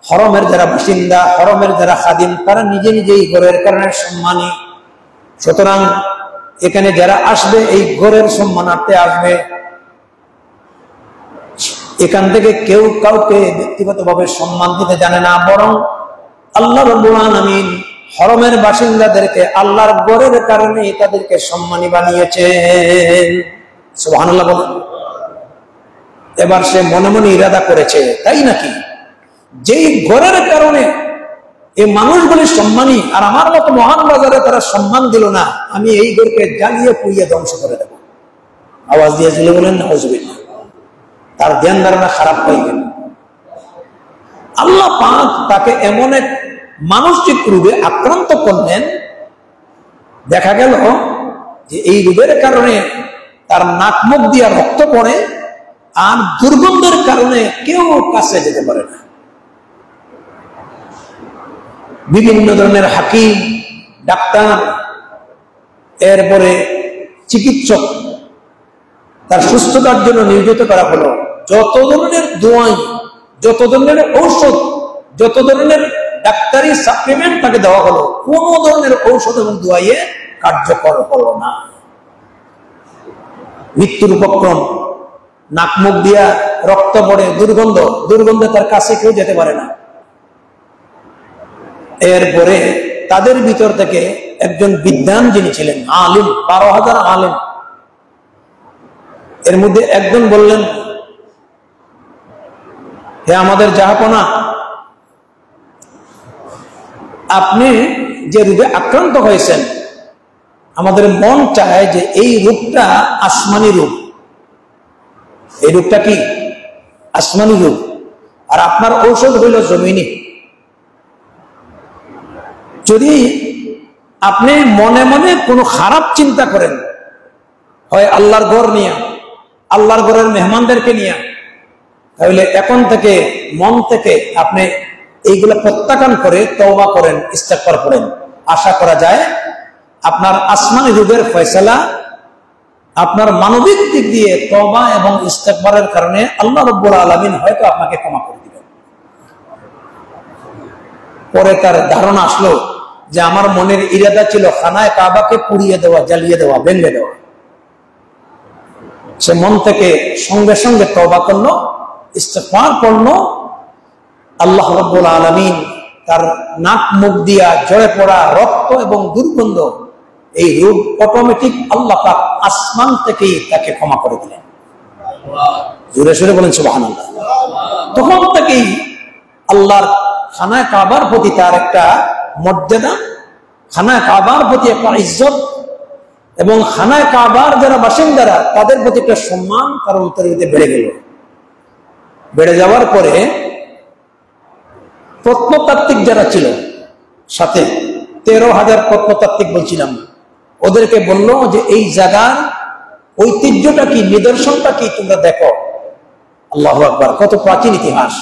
হরমের যারা বাসিন্দা, হরমের যারা খাদিম, তারা নিজে নিজে এই ঘরের কারণে সম্মানী। সুতরাং এখানে যারা আসবে এই ঘরের সম্মানার্থে আসবে। এখান থেকে কেউ কাউকে ব্যক্তিগতভাবে সম্মান দিতে জানে না, বরং আল্লাহ রাব্বুল আলামিন হরমের বাসিন্দাদেরকে আল্লাহর ঘরের কারণে তাদেরকে সম্মানী বানিয়েছেন। সুবহানাল্লাহ বলেন। এবার সে মনে মনে ইরাদা করেছে, তাই নাকি, যেই ঘরের কারণে এই মানুষগুলি সম্মানী আর আমার মতো মহান বাজারে তারা সম্মান দিল না, আমি এই ঘরকে জ্বালিয়ে পুড়িয়ে ধ্বংস করে দেব। আওয়াজ দিয়েছিল বলেন নাউজুবিল্লাহ। তার ধ্যান ধারণা খারাপ হয়ে গেল। আল্লাহ পাক তাকে এমন এক মানসিক রোগে আক্রান্ত করলেন, দেখা গেল যে এই রোগের কারণে তার নাক মুখ দিয়ে রক্ত পড়ে আর দুর্গন্ধের কারণে কেউ কাছে যেতে পারে না। বিভিন্ন ধরনের হাকিম, ডাক্তার, এরপরে চিকিৎসক তার সুস্থতার জন্য নিয়োজিত করা হলো। যত ধরনের দোয়াই, যত ধরনের ঔষধ, যত ধরনের ডাক্তারি সাপ্লিমেন্ট তাকে দেওয়া হলো, কোন ধরনের ঔষধ এবং দোয়াইয়ে কার্যকর হলো না। মৃত্যুর উপক্রম, নাক মুখ দিয়া রক্ত পড়ে, দুর্গন্ধে তার কাছে কেউ যেতে পারে না। এরপরে তাদের ভিতর থেকে একজন বিদ্বান যিনি ছিলেন, আলিম, 12,000 আলিম, এর মধ্যে একজন বললেন, হে আমাদের জাহাপনা, আপনি যে রোগে আক্রান্ত হয়েছেন, আমাদের মন চায় যে এই রোগটা আসমানি রোগ। এই রোগটা কি? আসমানি রোগ। আর আপনার ঔষধ হইল জমিনি। যদি আপনি মনে মনে কোনো খারাপ চিন্তা করেন, হয় আল্লাহর ঘর নিয়ে, আল্লাহর ঘরের মেহমানদেরকে নিয়ে, তাহলে এখন থেকে মন থেকে আপনি এইগুলো প্রত্যাখ্যান করে তওবা করেন, ইস্তেগফার করেন। আশা করা যায় আপনার আসমানি রোগের ফয়সালা আপনার মানবিক দিক দিয়ে তওবা এবং ইস্তেগফারের কারণে আল্লাহ রাব্বুল আলামিন হয়তো আপনাকে ক্ষমা করে দিবেন। পরে তার ধারণা আসলো যে আমার মনের ইরাদা ছিল খানায়ে কাবাকে পুড়িয়ে দেওয়া, জ্বালিয়ে দেওয়া, ভেঙে দেওয়া। সে মন থেকে সঙ্গে সঙ্গে তওবা করলো, ইস্তেগফার করলো। আল্লাহ রাব্বুল আলামিন তার নাক মুখ দিয়া ঝরে পড়া রক্ত এবং দুর্গন্ধ, এই রোগ অটোমেটিক আল্লাহ পাক আসমান থেকেই তাকে ক্ষমা করে দিলেন। জোরে সোরে বলেন সুবহানাল্লাহ। তখন থেকেই আল্লাহর খানায়ে কাবার প্রতি তার একটা মর্যাদা, খানায়ে কাবার প্রতি একটা ইজ্জত এবং খানায়ে কাবার যারা বাসিন্দারা তাদের প্রতি একটা সম্মান তার অন্তরের মধ্যে বেড়ে গেল। বেড়ে যাওয়ার পরে প্রত্নতাত্ত্বিক যারা ছিল সাথে, 13,000 প্রত্নতাত্ত্বিক বলছিলাম, ওদেরকে বললো যে এই জায়গার ঐতিহ্যটা কি, নিদর্শনটা কি, তোমরা দেখো। আল্লাহু আকবার, কত প্রাচীন ইতিহাস।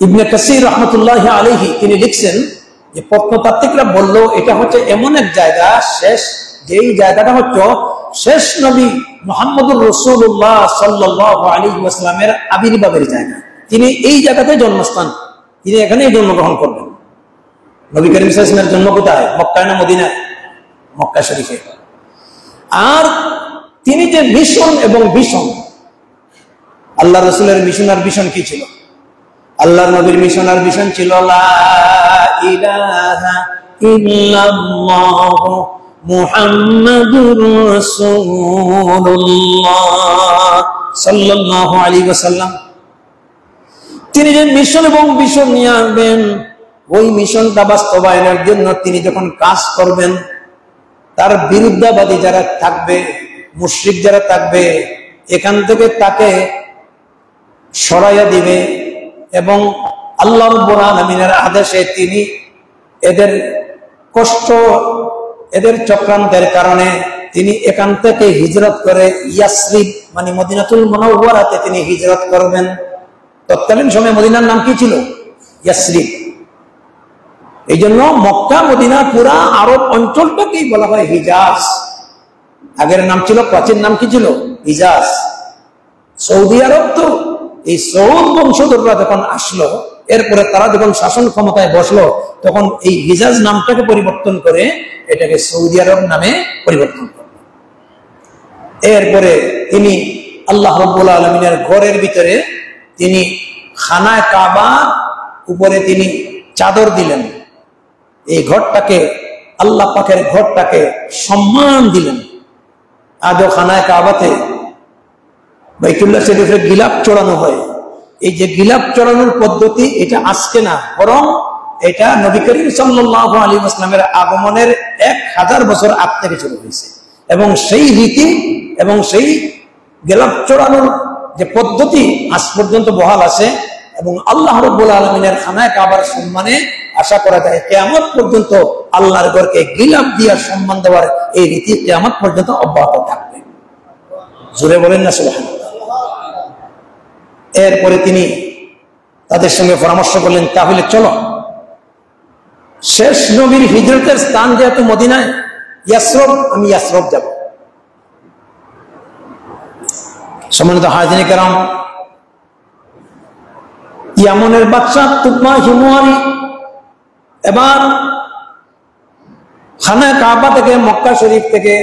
ইবনে কাসির রাহমাতুল্লাহি আলাইহি তিনি লিখছেন যে প্রত্নতাত্ত্বিকরা বলল এটা হচ্ছে এমন এক জায়গা, শেষ যেই জায়গাটা হচ্ছে শেষ নবী মুহাম্মদুর রাসূলুল্লাহ সাল্লাল্লাহু আলাইহি ওয়াসাল্লামের আবির্ভাবের জায়গা। তিনি এই জায়গাতে জন্মস্থান, তিনি এখানেই জন্মগ্রহণ করবেন। নবী করিম সাল্লাল্লাহু আলাইহি ওয়াসাল্লামের জন্ম কোথায়? মক্কায় না মদিনায়? মক্কা শরীফে। আর তিনি যে মিশন এবং ভিশন, আল্লাহ রাসূলের মিশন আর ভিশন কি ছিল? আল্লাহর নবীর মিশন আর ভিশন ছিল লা ইলাহা ইল্লাল্লাহু মুহাম্মাদুর রাসূলুল্লাহ সাল্লাল্লাহু আলাইহি ওয়াসাল্লাম। তিনি যে মিশন এবং ভিশন নিয়ে আসবেন, ওই মিশনটা বাস্তবায়নের জন্য তিনি যখন কাজ করবেন, তার বিরুদ্ধবাদী যারা থাকবে, মুশরিক যারা থাকবে, এখান থেকে তাকে সরাইয়া দিবে এবং আল্লাহ রাব্বুল আলামিনের আদেশে তিনি এদের কষ্ট, এদের চক্রান্তের কারণে তিনি এখান থেকে হিজরত করে ইয়াসরিব মানে মদিনাতুল মুনাওয়ারাতে তিনি হিজরত করবেন। তৎকালীন সময়ে মদিনার নাম কি ছিল? ইয়াসরিব। এই জন্য মক্কা মদিনা পুরা আরব অঞ্চলটাকেই বলা হয় হিজাজ। আগের নাম ছিল, প্রাচীন নাম কি ছিল? হিজাজ। সৌদি আরব তো এই সৌদ বংশধররা যখন আসলো, এরপরে তারা যখন শাসন ক্ষমতায় বসলো, তখন এই হিজাজ নামটাকে পরিবর্তন করে এটাকে সৌদি আরব নামে পরিবর্তন করল। এরপরে তিনি আল্লাহ রাব্বুল আলামিনের ঘরের ভিতরে তিনি খানায়ে কাবা উপরে তিনি চাদর দিলেন। এই ঘরটাকে, আল্লাহ পাকের ঘরটাকে সম্মান দিলেন। আজও খানায়ে কাবাতে বাইতুল্লাহ শরীফে গিলাফ চড়ানো হয়। এই যে গিলাফ চড়ানোর পদ্ধতি, এটা আজকে না, বরং এটা নবী করিম সাল্লাল্লাহু আলাইহি ওয়াসাল্লামের আগমনের 1000 বছর আগ থেকে শুরু হয়েছে। এবং সেই রীতি এবং সেই গিলাফ চড়ানোর যে পদ্ধতি আজ পর্যন্ত বহাল আছে। এবং আল্লাহ রাব্বুল আলামিনের খানায়ে কাবার সম্মানে আশা করা যায় কিয়ামত পর্যন্ত আল্লাহর ঘরকে গিলাফ দিয়ে সম্মান দেওয়ার এই রীতি কিয়ামত পর্যন্ত অব্যাহত থাকবে। জোরে বলেন না সুবহানাল্লাহ। এরপরে তিনি তাদের সঙ্গে পরামর্শ করলেন, তাহলে চলো, শেষ নবীর হিজরতের স্থান যেহেতু মদিনায়, ইয়াসরব, আমি ইয়াসরব যাব। সম্মানিত হাজিরিন কেরাম, ইয়ামনের বাদশা তুকমা হিমওয়ারি এবার খানায়ে কাবা থেকে, মক্কা শরীফ থেকে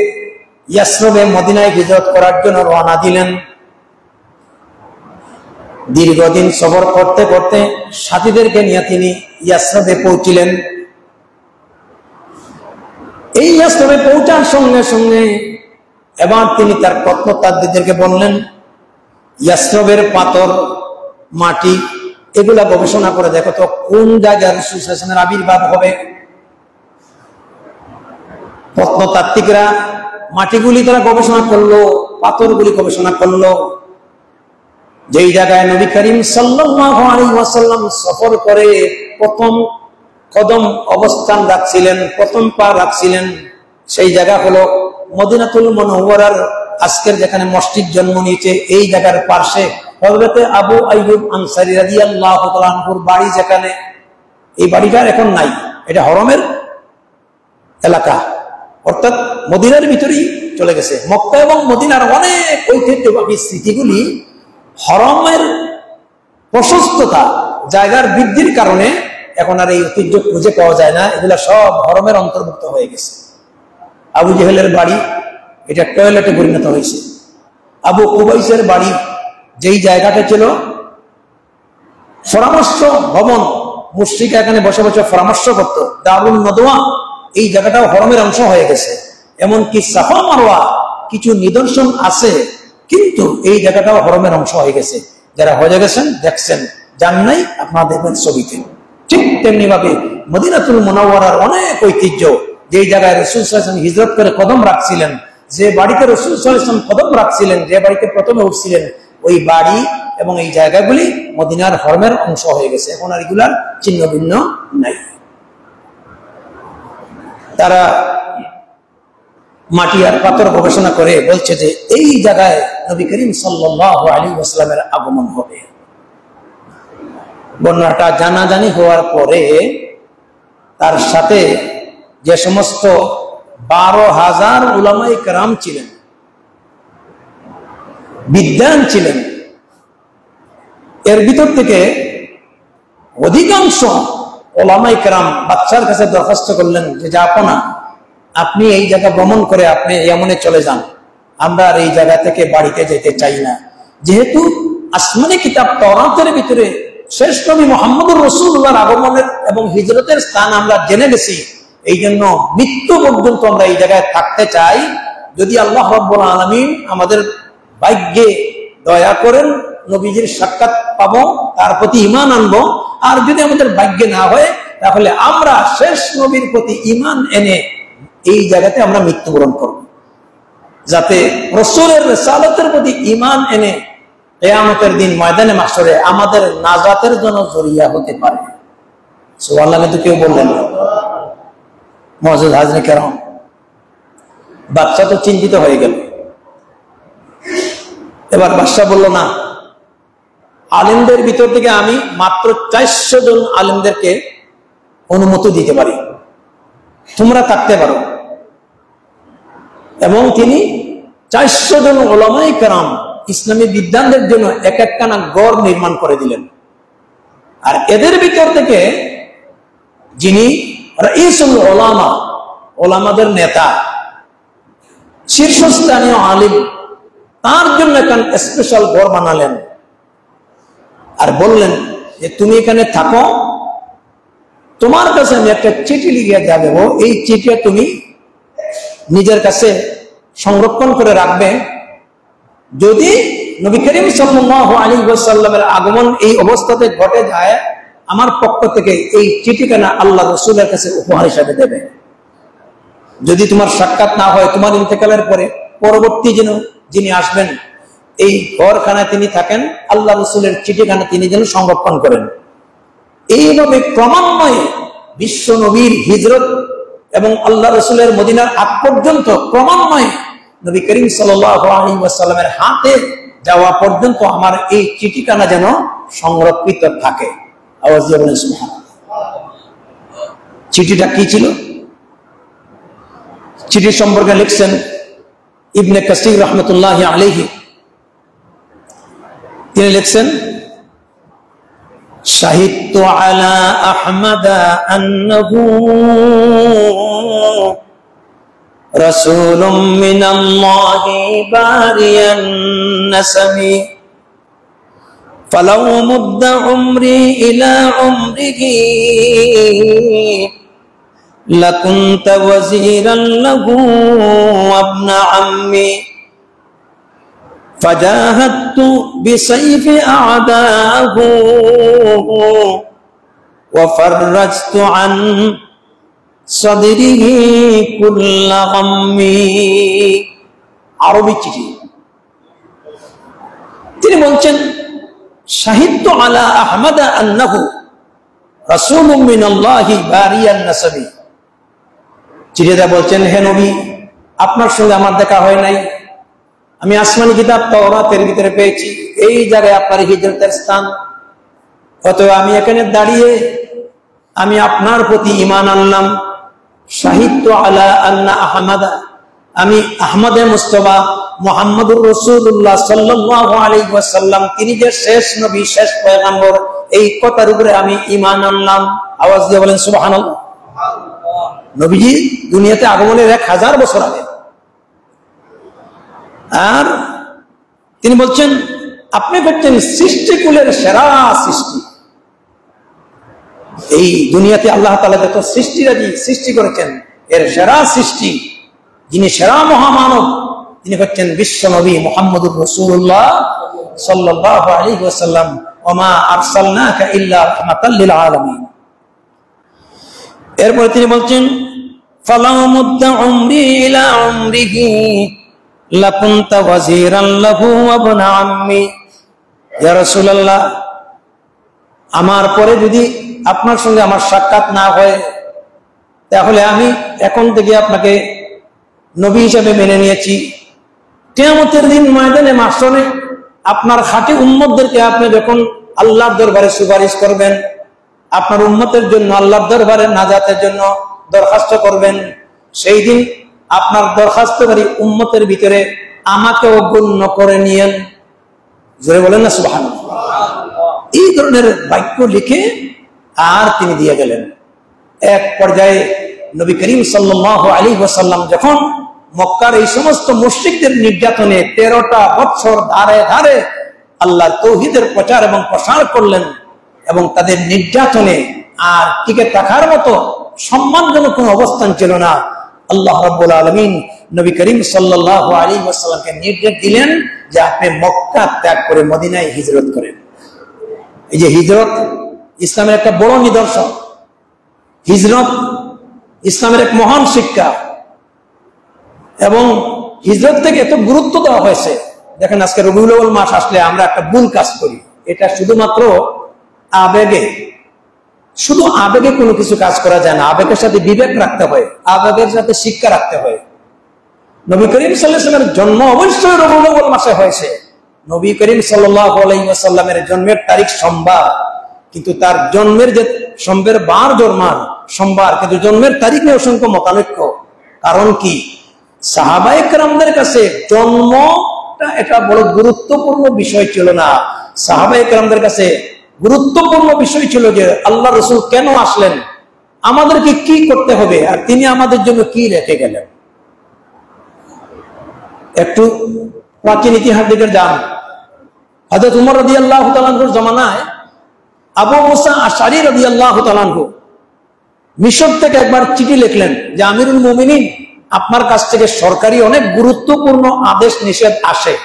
ইয়াসরবে মদিনায় হিজরত করার জন্য রওনা দিলেন। দীর্ঘদিন সফর করতে করতে সাথীদেরকে নিয়ে তিনি ইয়াসরবে পৌঁছিলেন। এই ইয়াসরবে পৌঁছার সঙ্গে সঙ্গে এবার তিনি তার প্রত্নতাত্ত্বিকদেরকে বললেন, ইয়াসরবের পাথর, মাটি, এগুলা গবেষণা করে দেখো তো কোন জায়গায় রাসূল সাল্লাল্লাহু আলাইহি ওয়াসাল্লামের আবির্ভাব হবে। প্রত্নতাত্ত্বিকরা মাটিগুলি তারা গবেষণা করলো, পাথরগুলি গবেষণা করলো। যেই জায়গায় নবী করিম সাল্লাল্লাহু আলাইহি ওয়াসাল্লাম সফর করে প্রথম কদম অবস্থান রাখছিলেন, প্রথম পা রাখছিলেন, সেই জায়গা হলো মদিনাতুল মুনাওয়ারার আজকের যেখানে মসজিদ জন্ম নিয়েছে, এই জায়গার পাশে হযরতে আবু আইয়ুব আনসারী রাদিয়াল্লাহু তাআলা আনহুর বাড়ি যেখানে, এই বাড়িটা এখন নাই, এটা হরমের এলাকা, অর্থাৎ মদিনার ভিতরেই চলে গেছে। মক্কা এবং মদিনার অনেক ঐতিহ্যবাহী স্মৃতিগুলি হরমের প্রশস্ততা, জায়গার বৃদ্ধির কারণে এখন আর এই ঐতিহ্য খুঁজে পাওয়া যায় না, এগুলা সব হরমের অন্তর্ভুক্ত হয়ে গেছে। আবু জেহেলের বাড়ি, এটা টয়লেটে পরিণত হয়েছে। আবু কুবাইসের বাড়ি, যেই জায়গাটা ছিল পরামর্শ ভবন, মুশরিক এখানে বসে বসে পরামর্শ করত, দারুন নদওয়া, এই জায়গাটাও হরমের অংশ হয়ে গেছে। এমনকি সাফা মারওয়া কিছু নিদর্শন আছে, কিন্তু এই জায়গাটাও হরমের অংশ হয়ে গেছে। যারা হয়ে গেছেন দেখছেন, জান নাই আপনারা দেখবেন ছবিতে। ঠিক তেমনি ভাবে মদিনাতুল মুনাওয়ারার অনেক ঐতিহ্য, যেই জায়গায় রাসূল সাল্লাল্লাহু আলাইহি ওয়াসাল্লাম হিজরত করে কদম রাখছিলেন, যে বাড়িতে রাসূল সাল্লাল্লাহু আলাইহি ওয়াসাল্লাম কদম রাখছিলেন, যে বাড়িতে প্রথমে উঠছিলেন, ওই বাড়ি এবং এই জায়গাগুলি মদিনার হরমের অংশ হয়ে গেছে। এখন আর এগুলার চিহ্ন ভিন্ন নাই। তারা মাটি আর পাথর গবেষণা করে বলছে যে এই জায়গায় নবী করিম সাল্লাল্লাহু আলাইহি ওয়াসাল্লামের আগমন হবে। বর্ণনাটা জানাজানি হওয়ার পরে তার সাথে যে সমস্ত 12,000 উলামায়ে কেরাম ছিলেন, বিদ্বান ছিলেন, এর ভিতর থেকে অধিকাংশ উলামায়ে কেরাম বাদশার কাছে দরখাস্ত করলেন যে যাপনা, আপনি এই জায়গা ভ্রমণ করে আপনি ইয়ামনে চলে যান, আমরা আর এই জায়গা থেকে বাড়িতে যেতে চাই না। যেহেতু আসমানি কিতাব তাওরাতের ভিতরে শেষ নবী মুহাম্মদুর রাসূলুল্লাহর আগমনের এবং হিজরতের স্থান আমরা জেনে গেছি, এই জন্য মৃত্যু পর্যন্ত আমরা এই জায়গায় থাকতে চাই। যদি আল্লাহ রাব্বুল আলামিন আমাদের ভাগ্যে দয়া করেন, নবীজির সাক্ষাৎ পাবো, তার প্রতি ঈমান আনবো, আর যদি আমাদের ভাগ্যে না হয় তাহলে আমরা শেষ নবীর প্রতি ঈমান এনে এই জায়গাতে আমরা মৃত্যুবরণ করব, যাতে রাসূলের রিসালাতের প্রতি ঈমান এনে কিয়ামতের দিন ময়দানে মাহশরে আমাদের নাজাতের জন্য জরিয়া হতে পারে। সুবহানাল্লাহ। কিন্তু কেউ বললেন না। মুআজ্জিজ হাজরিন কেরাম, বাদশা তো চিন্তিত হয়ে গেল। এবার বাদশা বলল, না, আলেমদের ভিতর থেকে আমি মাত্র 400 জন আলেমদেরকে অনুমতি দিতে পারি, তোমরা থাকতে পারো। এবং তিনি 400 জন উলামায়ে কেরাম ইসলামী বিদ্বানদের জন্য এক একখানা গড় নির্মাণ করে দিলেন। আর এদের ভিতর থেকে যিনি রাইসুল উলামা, উলামাদের নেতা, শীর্ষস্থানীয় আলিম, তার জন্য একটা স্পেশাল গড় বানালেন আর বললেন যে তুমি এখানে থাকো, তোমার কাছে আমি একটা চিঠি লিখে দেব, এই চিঠিটা তুমি নিজের কাছে সংরক্ষণ করে রাখবে। যদি নবী করিম সাল্লাল্লাহু আলাইহি ওয়াসাল্লামের আগমন এই অবস্থাতে ঘটে যায়, আমার পক্ষ থেকে এই চিঠিখানা আল্লাহ রাসূলের কাছে উপহার হিসেবে দেবে। যদি তোমার সাক্ষাৎ না হয়, তোমার ইন্তেকালের পরে পরবর্তী যিনি আসবেন এই ঘরখানায় তিনি থাকেন, আল্লাহ রাসূলের চিঠিখানা তিনি যেন সংরক্ষণ করেন। এইভাবে ক্রমান্বয়ে বিশ্ব নবীর হিজরত এবং আল্লাহ রাসূলের মদিনার আগ পর্যন্ত ক্রমান্বয়ে নবী করিম সাল্লাল্লাহু আলাইহি ওয়াসাল্লামের হাতে যাওয়া পর্যন্ত আমার এই চিঠিখানা যেন সংরক্ষিত থাকে। আওয়াজ দিয়ে বলেন সুবহানাল্লাহ। চিঠিটা কি ছিল? চিঠি সম্পর্কে লিখছেন ইবনে কাসির রাহমাতুল্লাহি আলাইহি। তিনি লিখছেন, শাহিদতু আলা আহমাদা আন্নাহু রাসূলুম মিনাল্লাহি বারিয়ান নাসামি ফালাউ মুদ্দা উমরি ইলা উমরিহি লাকুনতা ওয়াজিরান লাহু ওয়াবনা আম্মি ফাজাহাদতু বিসাইফি আ'দাহু ওয়া ফাররাজতু আন সাদরিহি কুল্লা গাম্মি। আরবি চিঠি। তিনি বলছেন, শাহিদতু আলা আহমাদা আন্নাহু রাসূলুম মিনাল্লাহি বারিয়ান নাসাবি। চিঠিতে বলছেন, হে নবী, আপনার সঙ্গে আমার দেখা হয় নাই, আমি আসমানি কিতাব তাওরাতের ভিতরে পেয়েছি এই জায়গায় আপনার হিজরতের স্থান, অতএব আমি এখানে দাঁড়িয়ে আমি আপনার প্রতি ঈমান আনলাম। শাহিদতু আলা আন্না আহমাদা, আমি আহমদে মুস্তাফা মুহাম্মদুর রাসূলুল্লাহ সাল্লাল্লাহু আলাইহি ওয়াসাল্লাম তিনি যে শেষ নবী, শেষ পয়গম্বর, এই কথার উপরে আমি ঈমান আনলাম। আওয়াজ দিয়ে বলেন সুবহানাল্লাহ। নবীজি দুনিয়াতে আগমনের 1000 বছর আগে। আর তিনি বলছেন, আপনি হচ্ছেন সৃষ্টিকুলের সেরা সৃষ্টি। এই দুনিয়াতে আল্লাহ তাআলা যত সৃষ্টিরাজি সৃষ্টি করেছেন, এর সেরা সৃষ্টি, যিনি সেরা মহামানব, তিনি হচ্ছেন বিশ্ব নবী মুহাম্মদুর রাসূলুল্লাহ সাল্লাল্লাহু আলাইহি ওয়াসাল্লাম। ওমা আরসালনাকা ইল্লা রাহমাতাল লিল আলামিন। এরপরে তিনি বলছেন, ফালাউ মুদ্দা উমরি ইলা উমরিহি লাকুনতা ওয়াজিরান লাহু ওয়া ইবনা আম্মি। ইয়া রাসূলুল্লাহ, আমার পরে যদি আপনার সঙ্গে আমার সাক্ষাৎ না হয়, তাহলে আমি এখন থেকে আপনাকে নবী হিসেবে মেনে নিয়েছি। কিয়ামতের দিন ময়দানে মাহশরে আপনার খাঁটি উম্মতদেরকে আপনি যখন আল্লাহর দরবারে সুপারিশ করবেন, আপনার উম্মতের জন্য আল্লাহর দরবারে নাজাতের জন্য দরখাস্ত করবেন, সেই দিন আপনার দরখাস্তকারী উম্মতের ভিতরে আমাকেও গণ্য করে নিয়েন। জোরে বলেন না সুবহানাল্লাহ। এই ধরনের বাক্য লিখে আর তিনি দিয়ে গেলেন। এক পর্যায়ে নবী করিম সাল্লাল্লাহু আলাইহি ওয়াসাল্লাম যখন মক্কার এই সমস্ত মুশরিকদের নির্যাতনে 13টা বছর ধারে ধারে আল্লাহর তাওহীদের প্রচার এবং প্রসার করলেন এবং তাদের নির্যাতনে আর টিকে থাকার মতো সম্মানজনক কোনো অবস্থান ছিল না, আল্লাহ রাব্বুল আলামিন নবী করিম সাল্লাল্লাহু আলাইহি ওয়াসাল্লামকে নির্দেশ দিলেন যে আপনি মক্কা ত্যাগ করে মদিনায় হিজরত করেন। এই যে হিজরত ইসলামের একটা বড় নিদর্শন, হিজরত ইসলামের এক মহান শিক্ষা এবং হিজরত থেকে এত গুরুত্ব দেওয়া হয়েছে। দেখেন আজকে রবিউল আউয়াল মাস আসলে আমরা একটা ভুল কাজ করি, এটা শুধুমাত্র আবেগে, শুধু আবেগে কোনো কিছু কাজ করা যায় না, আবেগের সাথে বিবেক রাখতে হয়, আবেগের সাথে শিক্ষা রাখতে হয়। নবী করিম সাল্লাল্লাহু আলাইহি ওয়াসাল্লামের জন্ম অবশ্যই রবিউল আউয়াল মাসে হয়েছে। নবী করিম সাল্লাল্লাহু আলাইহি ওয়াসাল্লামের জন্মের তারিখ সোমবার, কিন্তু তার জন্মের যে সোমবার বার জন্মার সোমবার, কিন্তু জন্মের তারিখ নিয়ে অসংখ্য মতানৈক্য। কারণ কি? সাহাবায়ে কেরামদের কাছে জন্মটা এটা বড় গুরুত্বপূর্ণ বিষয় ছিল না। সাহাবায়ে কেরামদের কাছে গুরুত্বপূর্ণ বিষয় ছিল যে আল্লাহ রাসূল কেন আসলেন, আমাদেরকে কি করতে হবে, আর তিনি আমাদের জন্য কি রেখে গেলেন। একটু প্রাচীন ইতিহাস দিকে যান। হযরত উমর রাদিয়াল্লাহু তাআলা আনহুর জামানায় আবু মুসা আশআরী রাদিয়াল্লাহু তাআলা আনহু মিশর থেকে একবার চিঠি লিখলেন যে আমিরুল মুমিনিন, আপনার কাছ থেকে সরকারি অনেক গুরুত্বপূর্ণ আদেশ নিষেধ আসে,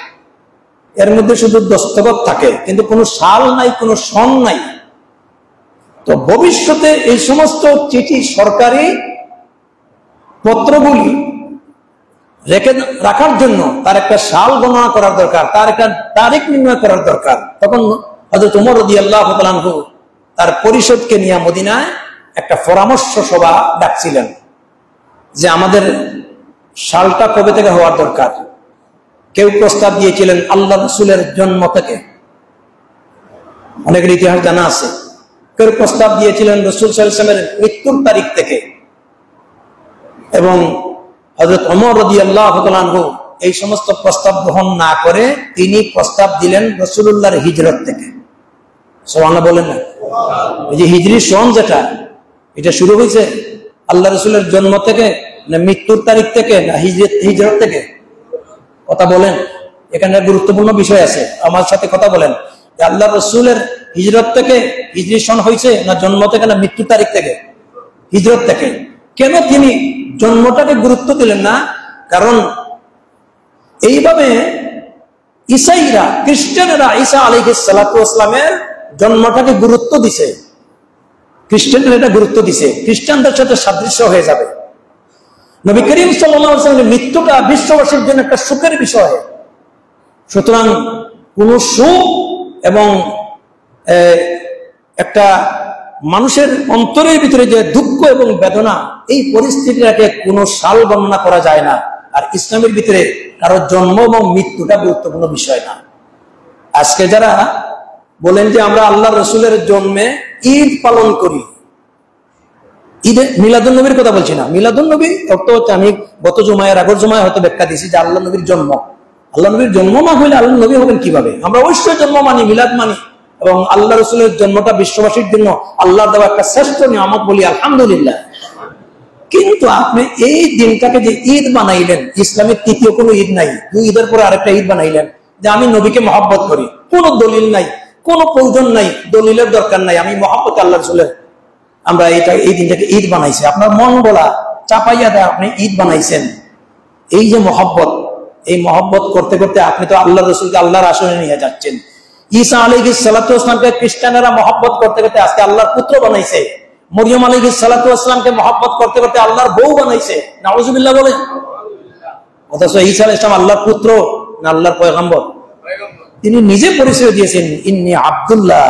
এর মধ্যে শুধু দস্তখত থাকে কিন্তু কোনো সাল নাই, কোনো সন নাই। তো ভবিষ্যতে এই সমস্ত চিঠি সরকারি পত্রগুলি রেখে রাখার জন্য তার একটা সাল গণনা করার দরকার, তার একটা তারিখ নির্ণয় করার দরকার। তখন হযরত ওমর রাদিয়াল্লাহু তাআলা আনহু তার পরিষদকে নিয়ে মদিনায় একটা পরামর্শ সভা ডাকছিলেন যে আমাদের সালটা কবে থেকে হওয়ার দরকার। কেউ প্রস্তাব দিয়েছিলেন আল্লাহ রাসূলের জন্ম থেকে, অনেকের ইতিহাস জানা আছে। কেউ প্রস্তাব দিয়েছিলেন রাসূল সাল্লাল্লাহু আলাইহি ওয়াসাল্লামের মৃত্যুর তারিখ থেকে, এবং হযরত ওমর রাদিয়াল্লাহু তাআলা আনহু এই সমস্ত প্রস্তাব গ্রহণ না করে তিনি প্রস্তাব দিলেন রাসূলুল্লাহর হিজরত থেকে। সুবহানাল্লাহ বলেন না? এই যে হিজরি সন যেটা, এটা শুরু হয়েছে আল্লাহ রাসূলের জন্ম থেকে না মৃত্যুর তারিখ থেকে না হিজরত থেকে? কথা বলেন, এখানে গুরুত্বপূর্ণ বিষয় আছে, আমার সাথে কথা বলেন। যে আল্লাহ রাসূলের হিজরত থেকে হিজরি সন হয়েছে না জন্ম থেকে না মৃত্যুর তারিখ থেকে? হিজরত থেকে। কেন তিনি জন্মটাকে গুরুত্ব দিলেন না? কারণ এইভাবে ঈসাইরা, খ্রিস্টানেরা ঈসা আলাইহিস সালাতু ওয়াস সালামের জন্মটাকে গুরুত্ব দিছে, খ্রিস্টানরা এটা গুরুত্ব দিছে, খ্রিস্টানদের সাথে সাদৃশ্য হয়ে যাবে। নবী করিম সাল্লাল্লাহু আলাইহি ওয়াসাল্লামের মৃত্যুটা বিশ্ববাসীর জন্য একটা সুখের বিষয়। সুতরাং কোন সুখ এবং একটা মানুষের অন্তরের ভিতরে যে দুঃখ এবং বেদনা, এই পরিস্থিতিটাকে কোনো সাল গণনা করা যায় না। আর ইসলামের ভিতরে কারো জন্ম এবং মৃত্যুটা গুরুত্বপূর্ণ বিষয় না। আজকে যারা বলেন যে আমরা আল্লাহ রসুলের জন্মে ঈদ পালন করি, ঈদে মিলাদুন নবীর কথা বলছি না। মিলাদুন নবী অর্থ হচ্ছে, আমি গত জুমায়ের আগের জুমায় হয়তো ব্যাখ্যা দিয়েছি যে আল্লাহ নবীর জন্ম। আল্লাহ নবীর জন্ম না হইলে আল্লাহ নবী হবেন কিভাবে? আমরা অবশ্যই জন্ম মানি, মিলাদ মানি, এবং আল্লাহ রসুলের জন্মটা বিশ্ববাসীর জন্য আল্লাহর দেওয়া একটা শ্রেষ্ঠ নিয়ামত বলি আলহামদুলিল্লাহ। কিন্তু আপনি এই দিনটাকে যে ঈদ বানাইলেন, ইসলামের তৃতীয় কোনো ঈদ নাই, 2 ঈদের পরে আরেকটা ঈদ বানাইলেন যে আমি নবীকে মহব্বত করি। কোনো দলিল নাই, কোনো প্রয়োজন নাই, দলিলের দরকার নাই, আমি মহব্বত আল্লাহ রসুলের, আমরা এই দিনটাকে ঈদ বানাইছি। আপনার মন বলা চাপাইয়া দেয় আপনি ঈদ বানাইছেন। এই যে মহব্বত, এই মহব্বত করতে করতে আপনি তো আল্লাহ রসুলকে আল্লাহর আসনে নিয়ে যাচ্ছেন। ঈসা আলাইহিস সালাতু ওয়াস সালামকে খ্রিস্টানেরা মহব্বত করতে করতে আজকে আল্লাহর পুত্র বানাইছে। মরিয়ম আলাইহিস সালাতু ওয়াস সালামকে মহব্বত করতে করতে আল্লাহর বউ বানাইছে। নাউজুবিল্লাহ বলেন। অথচ ঈসা আলাইহিস সালাম আল্লাহর পুত্র না আল্লাহর পয়গম্বর? তিনি নিজে পরিচয় দিয়েছেন, ইন্নী আব্দুল্লাহ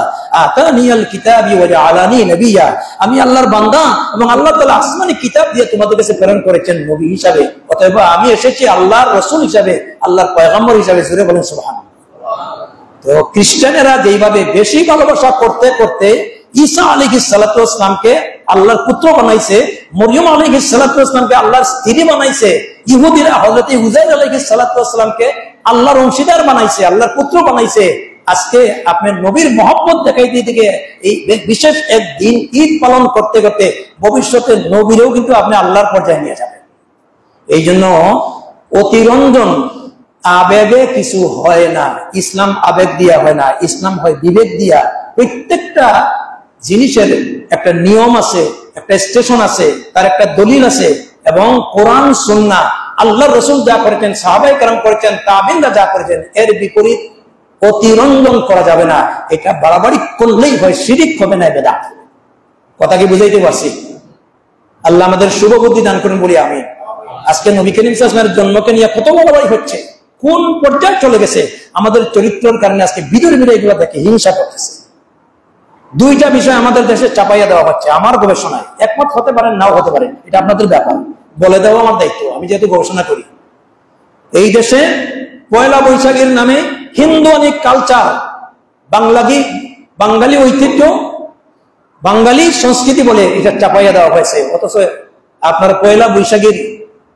আতানিয়াল কিতাবি ওয়া জাআলানি নবিয়্যা, আমি আল্লাহর বান্দা এবং আল্লাহ তাআলা আসমানি কিতাব দিয়ে তোমাদের কাছে প্রেরণ করেছেন নবী হিসাবে, অতএব আমি এসেছি আল্লাহর রাসূল হিসাবে, আল্লাহর পয়গম্বর হিসাবে। জোরে বলেন সুবহানাল্লাহ। তো খ্রিস্টানেরা যেইভাবে বেশি ভালোবাসা করতে করতে ঈসা আলাইহিস সালাতু ওয়াস সালামকে আল্লাহর পুত্র বানাইছে, মরিয়ম আলাইহিস সালাতু ওয়াস সালামকে আল্লাহর স্ত্রী বানাইছে, ইহুদিরা হযরত উযাইর আলাইহিস সালাতু ওয়াস সালামকে আল্লাহর অংশীদার বানাইছে, আল্লাহর পুত্র বানাইছে। আজকে আপনার নবীর মহব্বত দেখাইতে থেকে এই বিশেষ এক দিন ঈদ পালন করতে করতে ভবিষ্যতে নবীরেও কিন্তু আপনি আল্লাহর পর্যায়ে নিয়ে যাবেন। এই জন্য অতিরঞ্জন আবেগে কিছু হয় না, ইসলাম আবেগ দিয়া হয় না, ইসলাম হয় বিবেক দিয়া। প্রত্যেকটা জিনিসের একটা নিয়ম আছে, একটা স্টেশন আছে, তার একটা দলিল আছে, এবং কোরআন সুন্নাহ আল্লাহর রাসূল যা করেছেন, সাহাবায়ে কেরাম করেছেন, তাবিঈনরা যা করেছেন, এর বিপরীত অতিরঞ্জন করা যাবে না। এটা বাড়াবাড়ি করলেই হয় শিরক, হবে না বেদাত। কথা কি বুঝাইতে পারছি? আল্লাহ আমাদের শুভ বুদ্ধি দান করেন বলি আমি। আজকে নবী করিম সাল্লাল্লাহু আলাইহি ওয়াসাল্লামের জন্মকে নিয়ে কত বাড়াবাড়ি হচ্ছে, কোন পর্যায়ে চলে গেছে। আমাদের চরিত্রের কারণে আজকে ভিতরে ভিতরে এগুলো দেখে হিংসা করতেছে। দুইটা বিষয় আমাদের দেশে চাপাইয়া দেওয়া হচ্ছে আমার গবেষণায়। একমত হতে পারেন, নাও হতে পারেন, এটা আপনাদের ব্যাপার, বলে দেওয়া আমার দায়িত্ব। আমি যেহেতু গবেষণা করি, এই দেশে পয়লা বৈশাখের নামে হিন্দুয়ানিক কালচার, বাঙালি ঐতিহ্য, বাঙালি সংস্কৃতি বলে এটা চাপাইয়া দেওয়া হয়েছে। অথচ আপনার পয়লা বৈশাখের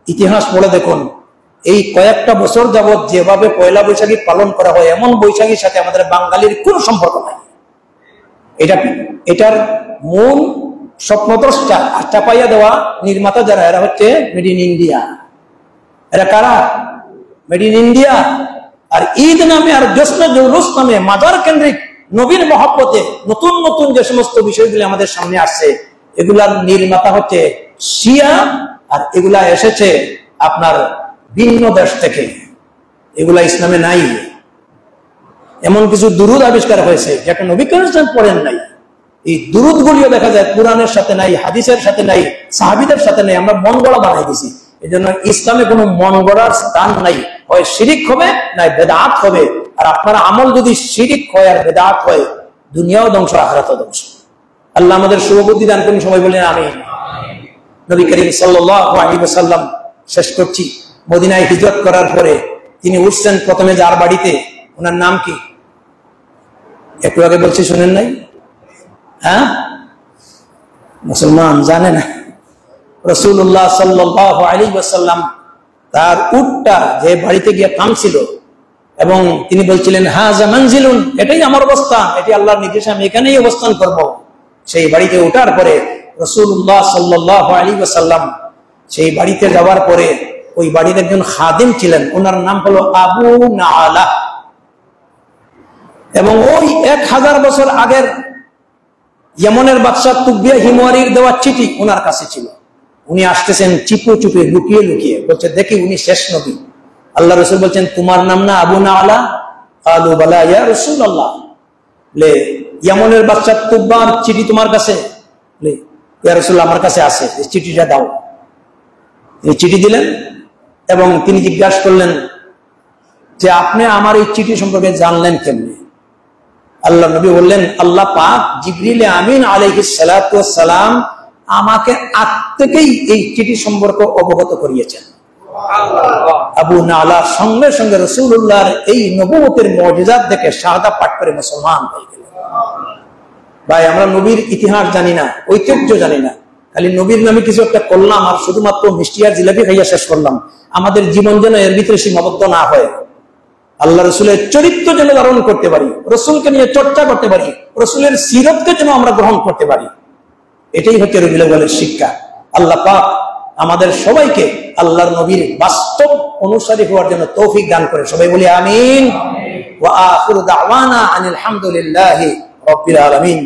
ইতিহাস পড়ে দেখুন, এই কয়েকটা বছর যাবৎ যেভাবে পয়লা বৈশাখী পালন করা হয়, এমন বৈশাখীর সাথে আমাদের বাঙালির কোন সম্পর্ক নাই। এটার মূল স্বপ্নদ্রষ্টা আর চাপাইয়া দেওয়া নির্মাতা যারা, এরা হচ্ছে মেড ইন ইন্ডিয়া। এরা কারা? Made in India. আর ঈদ নামে আর জশ্ন জৌলুস নামে মাজার কেন্দ্রিক নবীর মহব্বতে নতুন নতুন যে সমস্ত বিষয়গুলি আমাদের সামনে আসছে, এগুলার নির্মাতা হচ্ছে শিয়া, আর এগুলা এসেছে আপনার ভিন্ন দেশ থেকে। এগুলা ইসলামে নাই। এমন কিছু দুরুদ আবিষ্কার হয়েছে যেটা নবী করিম সাল্লাল্লাহু আলাইহি ওয়াসাল্লাম পড়েন নাই। এই দুরুদ গুলিও দেখা যায় কোরআনের সাথে নাই, হাদিসের সাথে নাই, সাহাবীদের সাথে নাই। আমরা মন গড়া বানাই দিছি। এই জন্য ইসলামে কোনো মন গড়ার স্থান নাই। হয় শিরিক হবে, নাই বেদাত হবে। আর আপনার আমল যদি শিরিক হয় আর বেদাত হয়, দুনিয়াও ধ্বংস, আখিরাতও ধ্বংস। আল্লাহ আমাদের শুভবুদ্ধি দান করুন, সবাই বলেন আমিন। নবী করিম সাল্লাল্লাহু আলাইহি ওয়াসাল্লাম, শেষ করছি, মদিনায় হিজরত করার পরে তিনি উঠছেন প্রথমে যার বাড়িতে, ওনার নাম কি একটু আগে বলছি, শুনেন নাই? হ্যাঁ, মুসলমান জানে না। রাসূলুল্লাহ সাল্লাল্লাহু আলাইহি ওয়াসাল্লাম তার উটটা যে বাড়িতে গিয়ে থামছিল, এবং তিনি বলছিলেন হাযা মানজিলুন, এটাই আমার অবস্থান, এটি আল্লাহর নির্দেশ, আমি এখানেই অবস্থান করব। সেই বাড়িতে ওঠার পরে রাসূলুল্লাহ সাল্লাল্লাহু আলাইহি ওয়াসাল্লাম সেই বাড়িতে যাওয়ার পরে ওই বাড়ির একজন খাদিম ছিলেন, ওনার নাম হলো আবু নাআলা। এবং ওই 1000 বছর আগের ইয়েমেনের বাদশা তুগবিয়া হিমওয়ারির দেওয়া চিঠি ওনার কাছে ছিল। উনি আসতেছেন চিপে চুপে, লুকিয়ে লুকিয়ে, বলছে দেখি উনি শেষ নবী। আল্লাহ রাসূল বলছেন তোমার নাম না আবু নাআলা? ক্বালু বালা ইয়া রাসূলুল্লাহ। বলে ইয়েমেনের বাদশা তুগবার চিঠি তোমার কাছে? বলে ইয়া রাসূলুল্লাহ আমার কাছে আছে, এই চিঠিটা দাও। এই চিঠি দিলেন এবং তিনি জিজ্ঞাসা করলেন যে আপনি আমার এই চিঠি সম্পর্কে জানলেন কেমনে? আল্লাহ নবী বললেন আল্লাহ পাক জিবরিল আমিন আলাইহিস সালাতু ওয়াস সালাম আমাকে আগ থেকেই এই চিঠি সম্পর্কে অবগত করিয়েছেন। আবু নাআলা সঙ্গে সঙ্গে রাসূলুল্লাহর এই নবুয়তের মুজিজাত দেখে শাহাদা পাঠ করে মুসলমান হয়ে গেলেন। ভাই, আমরা নবীর ইতিহাস জানি না, ঐতিহ্য জানি না, খালি নবীর নামে কিছু একটা করলাম আর শুধুমাত্র মিষ্টি আর জিলাপি খাইয়া শেষ করলাম। আমাদের জীবন যেন এর ভিতরে সীমাবদ্ধ না হয়। আল্লাহ রসুলের চরিত্র যেন ধারণ করতে পারি, রসুলকে নিয়ে চর্চা করতে পারি, রসুলের সিরতকে যেন আমরা গ্রহণ করতে পারি। এটাই হচ্ছে রবিউল আউয়ালের শিক্ষা। আল্লাহ পাক আমাদের সবাইকে আল্লাহর নবীর বাস্তব অনুসারী হওয়ার জন্য তৌফিক দান করে। সবাই বলি আমিন। ওয়া আখিরু দাওয়ানা আনিল হামদুলিল্লাহি রাব্বিল আলামিন।